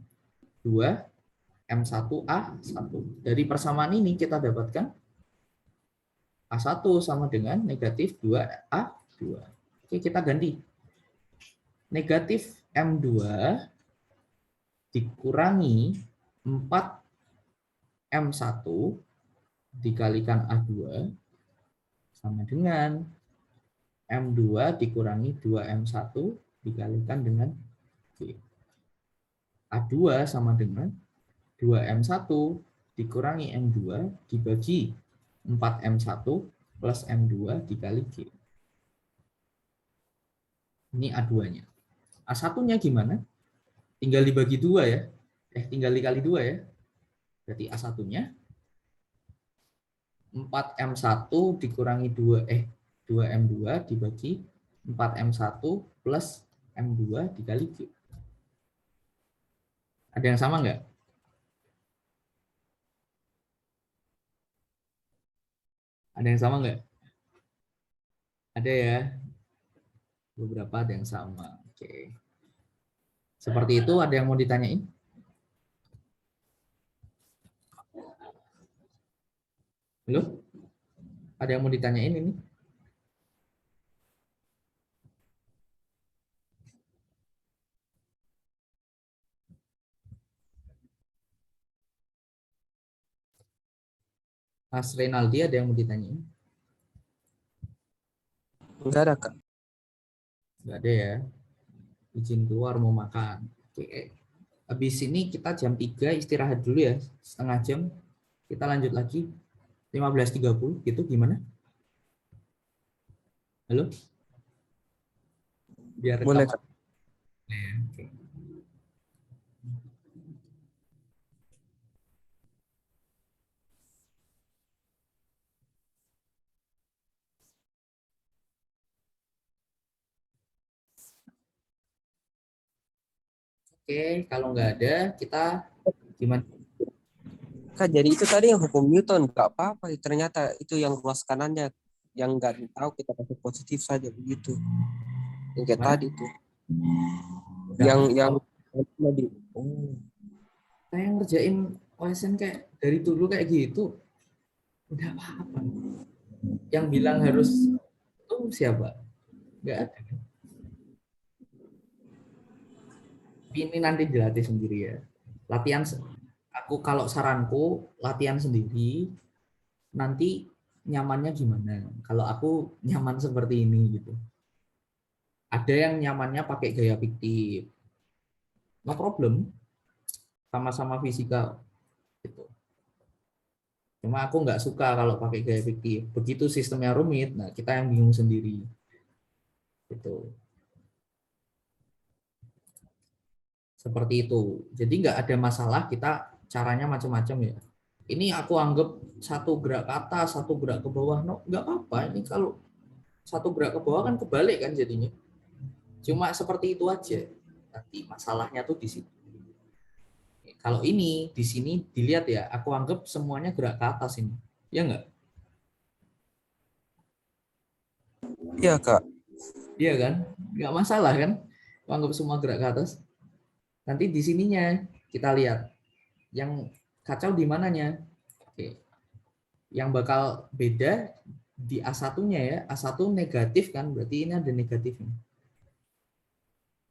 2M1A1. Dari persamaan ini kita dapatkan A1 sama dengan negatif 2A2. Oke, kita ganti. Negatif M2 dikurangi 4M1 dikalikan A2 sama dengan M2 dikurangi 2M1 dikalikan dengan G. A2 sama dengan 2M1 dikurangi M2 dibagi 4M1 plus M2 dikali G. Ini A2-nya. A1-nya gimana? Tinggal dibagi 2 ya. Tinggal dikali 2 ya. Berarti A1-nya 4M1 dikurangi 2M2 dibagi 4M1 plus M2 dikali G. Ada yang sama nggak? Ada yang sama nggak? Ada ya. Beberapa ada yang sama. Oke. Seperti itu, ada yang mau ditanyain? Halo? Ada yang mau ditanyain ini? Mas Renaldi, ada yang mau ditanyain? Enggak ada, Kak. Nggak ada ya. Izin keluar mau makan. Oke. Habis ini kita jam 3 istirahat dulu ya. Setengah jam. Kita lanjut lagi. 15.30 gitu gimana? Halo? Biar Boleh, rekaman. Kak. Oke. Oke, kalau nggak ada, kita gimana? Kak, jadi itu tadi yang hukum Newton nggak apa-apa. Ternyata itu yang luas kanannya yang nggak tahu kita kasih positif saja begitu. Yang kayak Gimana? tadi tuh. Nggak Yang apa-apa. tadi. Oh, Saya ngerjain OSN kayak dari dulu kayak gitu. Nggak apa-apa. Yang bilang harus itu siapa? Nggak ada. Ini nanti dilatih sendiri ya. Latihan, aku kalau saranku latihan sendiri, nanti nyamannya gimana. Kalau aku nyaman seperti ini gitu. Ada yang nyamannya pakai gaya fiktif. No problem, sama-sama fisika gitu. Cuma aku nggak suka kalau pakai gaya fiktif. Begitu sistemnya rumit, nah kita yang bingung sendiri. Gitu. Seperti itu. Jadi nggak ada masalah kita caranya macam-macam ya. Ini aku anggap satu gerak ke atas, satu gerak ke bawah. No, nggak apa-apa. Ini kalau satu gerak ke bawah kan kebalik kan jadinya. Cuma seperti itu aja. Nanti masalahnya tuh di situ. Kalau ini di sini dilihat ya, aku anggap semuanya gerak ke atas ini. Ya nggak? iya, Kak. Iya kan? Nggak masalah kan? Aku anggap semua gerak ke atas. Nanti di sininya kita lihat yang kacau di mananya. Oke. Yang bakal beda di A1-nya ya. A1 negatif kan, berarti ini ada negatifnya.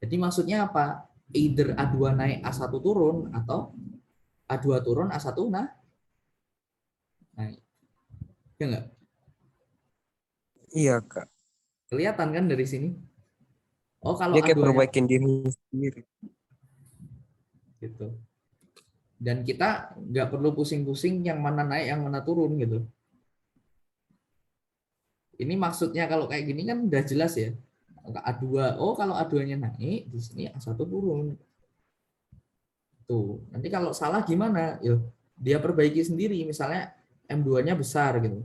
Jadi maksudnya apa? Either A2 naik A1 turun atau A2 turun A1 naik. Ya nggak? Iya, Kak. Kelihatan kan dari sini? Oh, kalau Dia kayak A2-nya perbaikin diri sendiri. gitu. Dan kita nggak perlu pusing-pusing yang mana naik, yang mana turun gitu. Ini maksudnya kalau kayak gini kan udah jelas ya. A2, oh kalau A2-nya naik, di sini A1 turun. Tuh, nanti kalau salah gimana? Ya, dia perbaiki sendiri. Misalnya M2-nya besar gitu.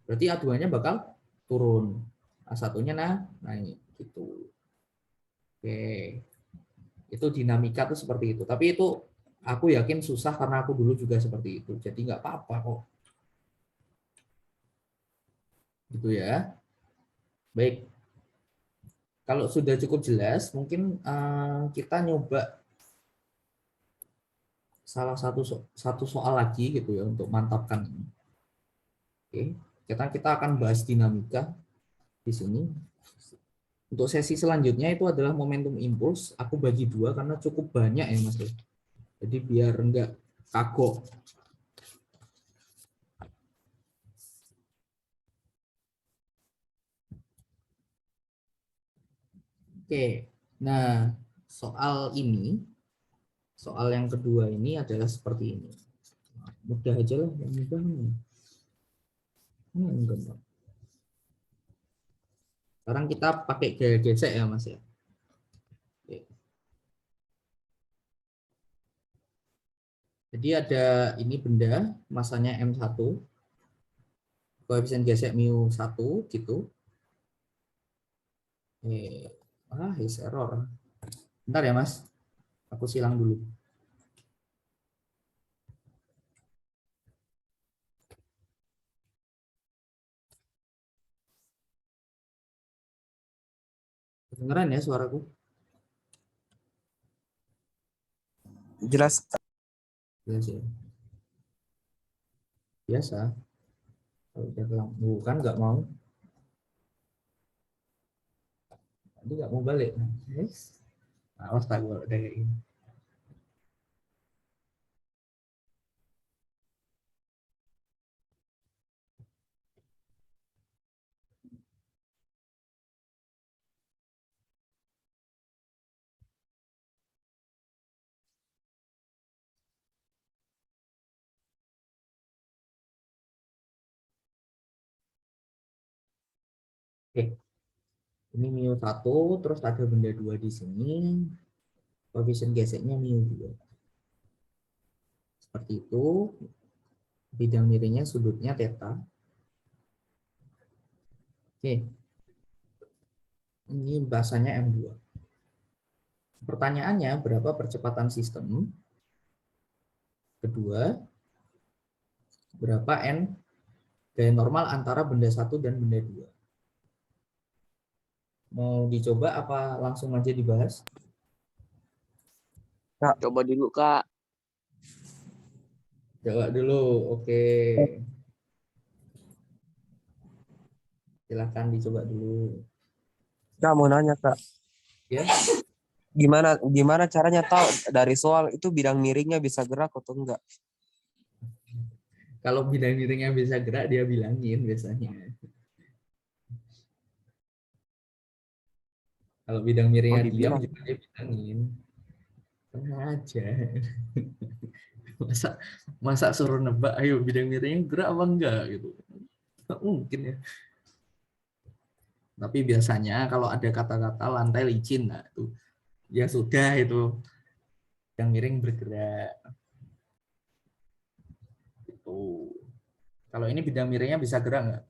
Berarti A2-nya bakal turun. A1-nya naik gitu. Oke. Itu dinamika tuh seperti itu. Tapi itu aku yakin susah karena aku dulu juga seperti itu. Jadi nggak apa-apa kok. Gitu ya. Baik. Kalau sudah cukup jelas, mungkin kita nyoba salah satu soal lagi gitu ya untuk mantapkan ini. Oke, kita akan bahas dinamika di sini. Untuk sesi selanjutnya itu adalah momentum impuls. Aku bagi dua karena cukup banyak ya Mas. Jadi biar enggak kagok. Oke, nah soal yang kedua ini adalah seperti ini. Mudah aja lah, yang mudah. Enggak. Sekarang kita pakai gaya gesek ya Mas ya. Oke. Jadi ada ini benda, masanya M1, koefisien gesek mu 1 gitu. Is error. Bentar ya Mas, aku silang dulu. Kedengeran ya suaraku? Jelas. Biasa ya. Biasa. Kalau udah kelang, bukan nggak mau. Tadi nggak mau balik. Nah, yes. Awas tak kalau udah kayak gini. Oke, ini mu 1, terus ada benda 2 di sini. Koefisien geseknya mu 2. Seperti itu. Bidang miringnya sudutnya theta. Oke, ini bahasanya M2. Pertanyaannya, berapa percepatan sistem? Kedua, berapa N gaya normal antara benda 1 dan benda 2? Mau dicoba apa langsung aja dibahas? Coba dulu Kak. Coba dulu, oke. Silahkan dicoba dulu. Kak mau nanya Kak, Ya, gimana gimana caranya tahu dari soal itu bidang miringnya bisa gerak atau enggak? kalau bidang miringnya bisa gerak, dia bilangin biasanya. Kalau bidang Oh miringnya diam, dibilang. juga dia bilangin. Tenang aja. Masa masa suruh nebak, ayo bidang miringnya gerak apa enggak gitu. Nggak mungkin ya. Tapi biasanya kalau ada kata-kata lantai licin, nah itu ya sudah itu bidang miring bergerak. Itu. Kalau ini bidang miringnya bisa gerak nggak?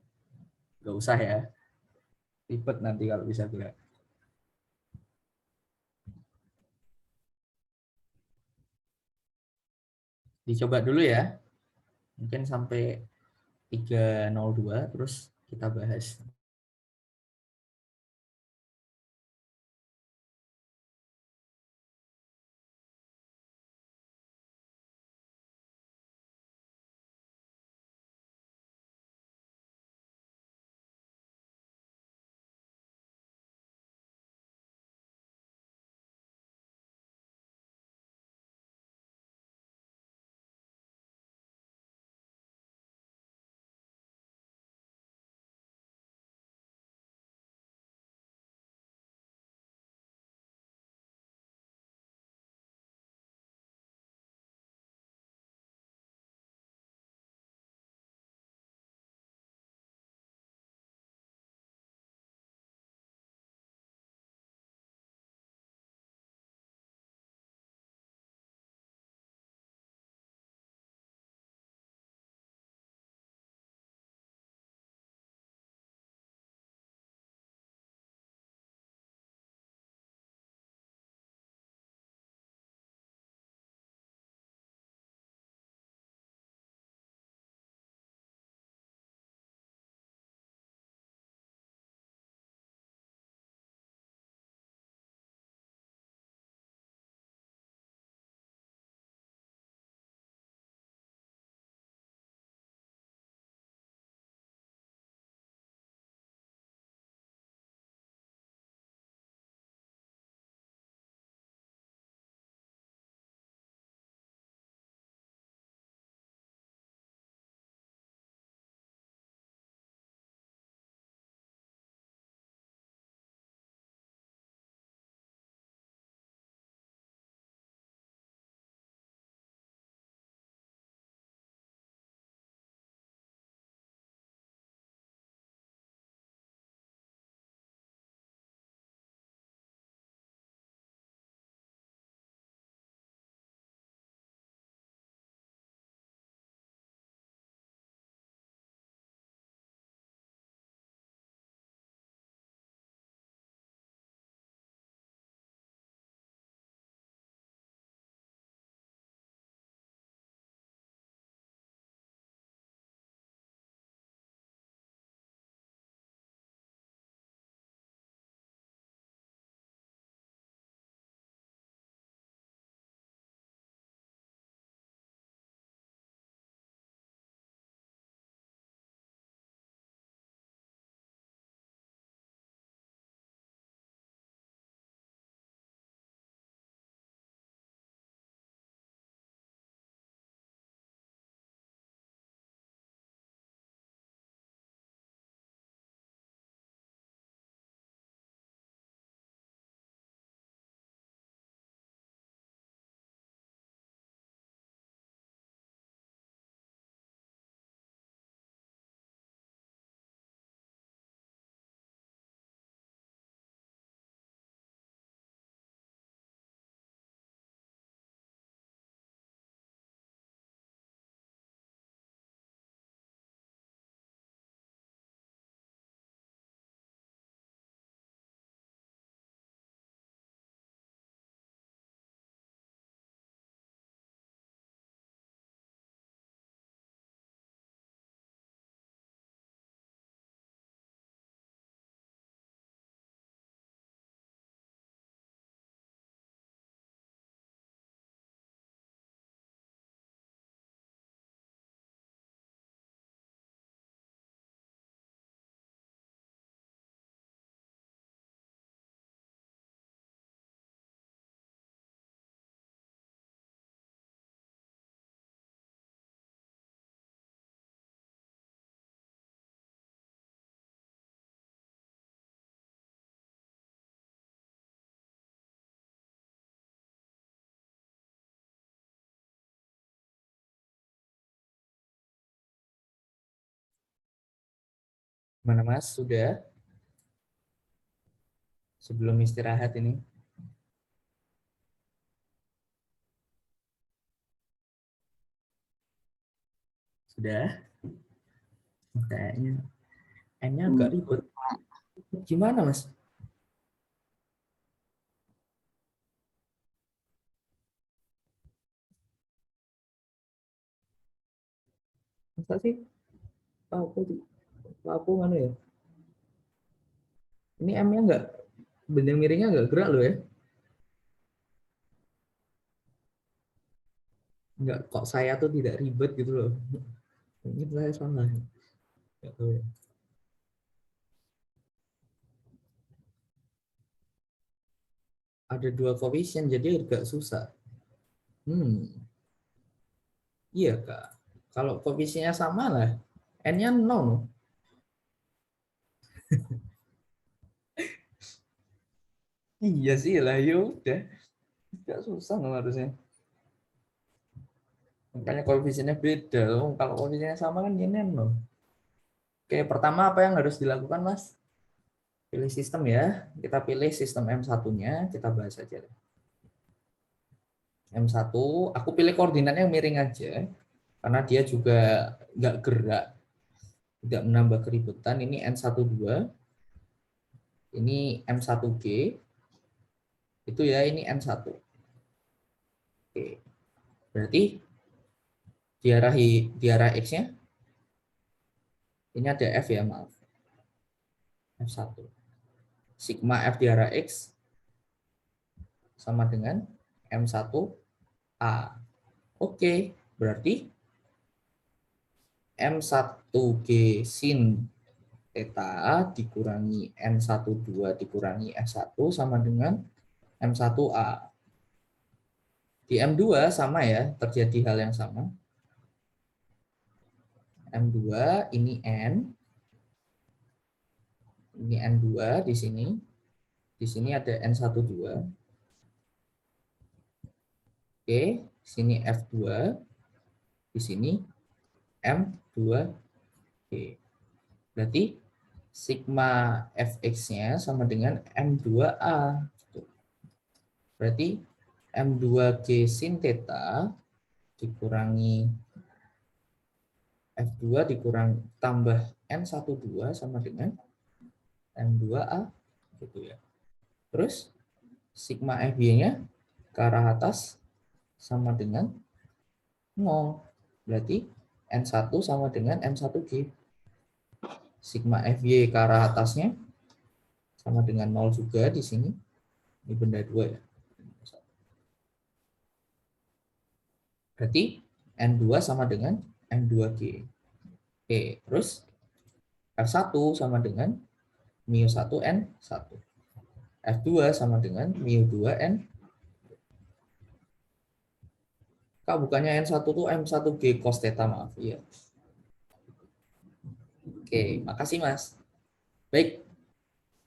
Nggak usah ya. Ribet nanti kalau bisa gerak. Dicoba dulu ya. Mungkin sampai 302 terus kita bahas. Mana Mas? Sudah? Sebelum istirahat ini. Sudah? Kayaknya N-nya agak ribet. Gimana Mas? Masa sih? Aku mana ya? Ini M-nya enggak, benang miringnya enggak gerak loh ya. Enggak, kok saya tuh tidak ribet gitu loh. Ini saya salah. Enggak tahu ya. Ada 2 koefisien jadi agak susah. Iya Kak. Kalau koefisiennya sama lah, N-nya 0. Iya sih lah, yaudah. Enggak susah loh harusnya. Makanya koefisiennya beda. Kalau koefisiennya sama kan ini 0. Oke, pertama apa yang harus dilakukan Mas? Pilih sistem ya. Kita pilih sistem M1-nya, kita bahas aja. M1, aku pilih koordinatnya yang miring aja. Karena dia juga nggak gerak, tidak menambah keributan. Ini N12, ini M1G, itu ya ini N1. Oke, berarti di arah X-nya, ini ada F ya, maaf. F1. Sigma F di arah X sama dengan M1A. Oke, berarti M1G sin theta dikurangi N12 dikurangi F1 sama dengan M1A. Di M2 sama ya, terjadi hal yang sama. M2 ini N. Ini N2 di sini. Di sini ada N12. Oke, sini F2. Di sini M2. Oke. Berarti sigma Fx-nya sama dengan M2A. Berarti M2G sin theta dikurangi F2 dikurang tambah N12 sama dengan M2A gitu ya. Terus sigma FY-nya ke arah atas sama dengan 0. Berarti N1 sama dengan M1G. Sigma FY ke arah atasnya sama dengan 0 juga di sini. Ini benda 2 ya. Berarti N2 sama dengan M2G. Oke, terus F1 sama dengan mu1 N1. F2 sama dengan mu2 N. Kak, bukannya N1 tuh M1G cos theta, maaf. Iya. Oke, makasih Mas. Baik,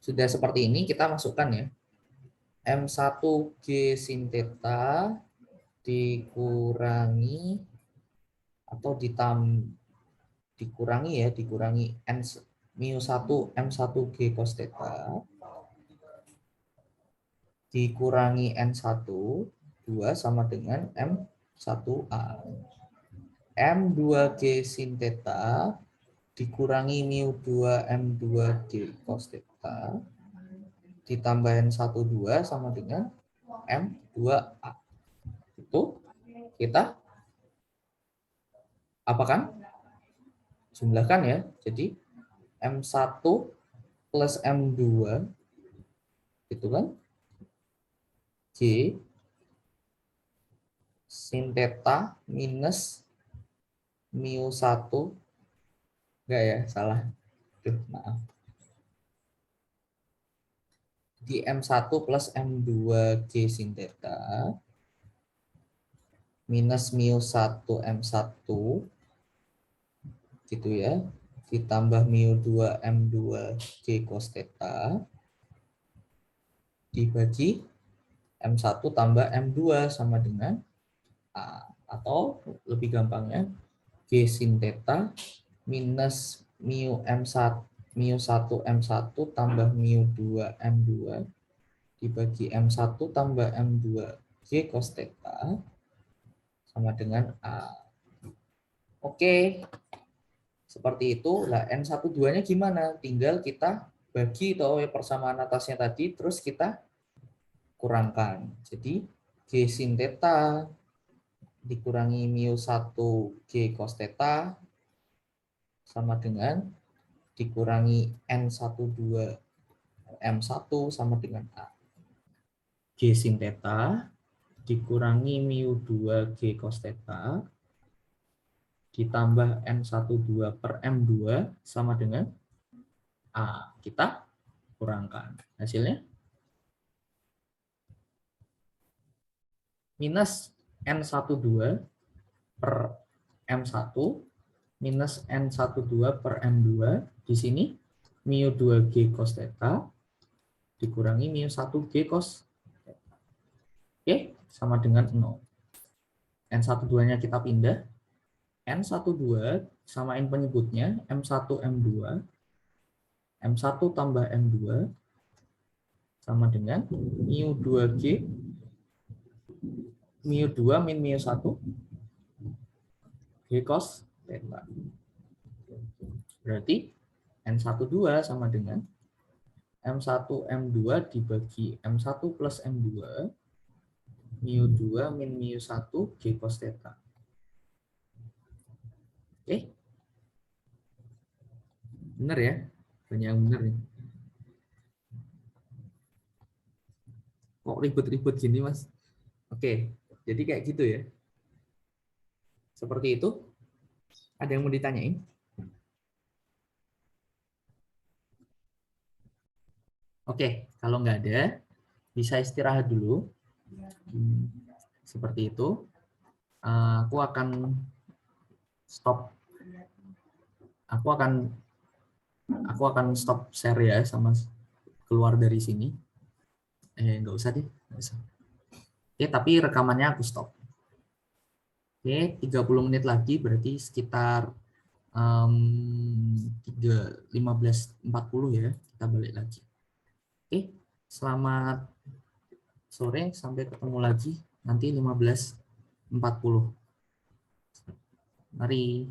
sudah seperti ini kita masukkan ya. M1G sin theta dikurangi atau dikurangi N mu1 M1G cos theta dikurangi N1 2 sama dengan M1A. M2G sin theta dikurangi mu2 M2G cos theta ditambah N12 sama dengan M2A. Itu kita apakan? Jumlahkan ya. Jadi M1 plus M2 itu kan G sin theta minus mu1, enggak ya, salah. Duh, maaf. Di M1 plus M2 G sin theta minus mu1 M1 gitu ya, ditambah mu2 M2 G cos theta dibagi M1 tambah M2 sama dengan A, atau lebih gampangnya G sin theta minus mu M1 mu1 M1 tambah mu2 M2 dibagi M1 tambah M2 G cos theta sama dengan A. Oke, seperti itu. Lah N12-nya gimana? Tinggal kita bagi toh persamaan atasnya tadi, terus kita kurangkan. Jadi G sin theta dikurangi mu1 G cos theta sama dengan dikurangi N12 M1 sama dengan A. G sin theta dikurangi mu2 G cos theta ditambah N12 per M2 sama dengan A. Kita kurangkan. Hasilnya minus N12 per M1 minus N12 per M2. Di sini mu2G cos theta dikurangi mu1G cos theta. Oke, sama dengan 0. N12-nya kita pindah. N12 samain penyebutnya M1 M2. M1 tambah M2 sama dengan mu2G mu2 min mu1 G cos theta. Berarti N12 sama dengan M1 M2 dibagi M1 plus M2 mu2 min mu1 G cos theta. Oke. Benar ya? Banyak yang benar nih. Kok ribet-ribet gini, Mas? Oke, jadi kayak gitu ya. Seperti itu. Ada yang mau ditanyain? Oke, kalau nggak ada, bisa istirahat dulu. Seperti itu. Aku akan stop. Aku akan stop share ya, sama keluar dari sini. Nggak usah deh. Nggak usah. Oke, tapi rekamannya aku stop. Oke, 30 menit lagi, berarti sekitar 15.40 ya, kita balik lagi. Oke, selamat sore, sampai ketemu lagi nanti 15.40. Mari.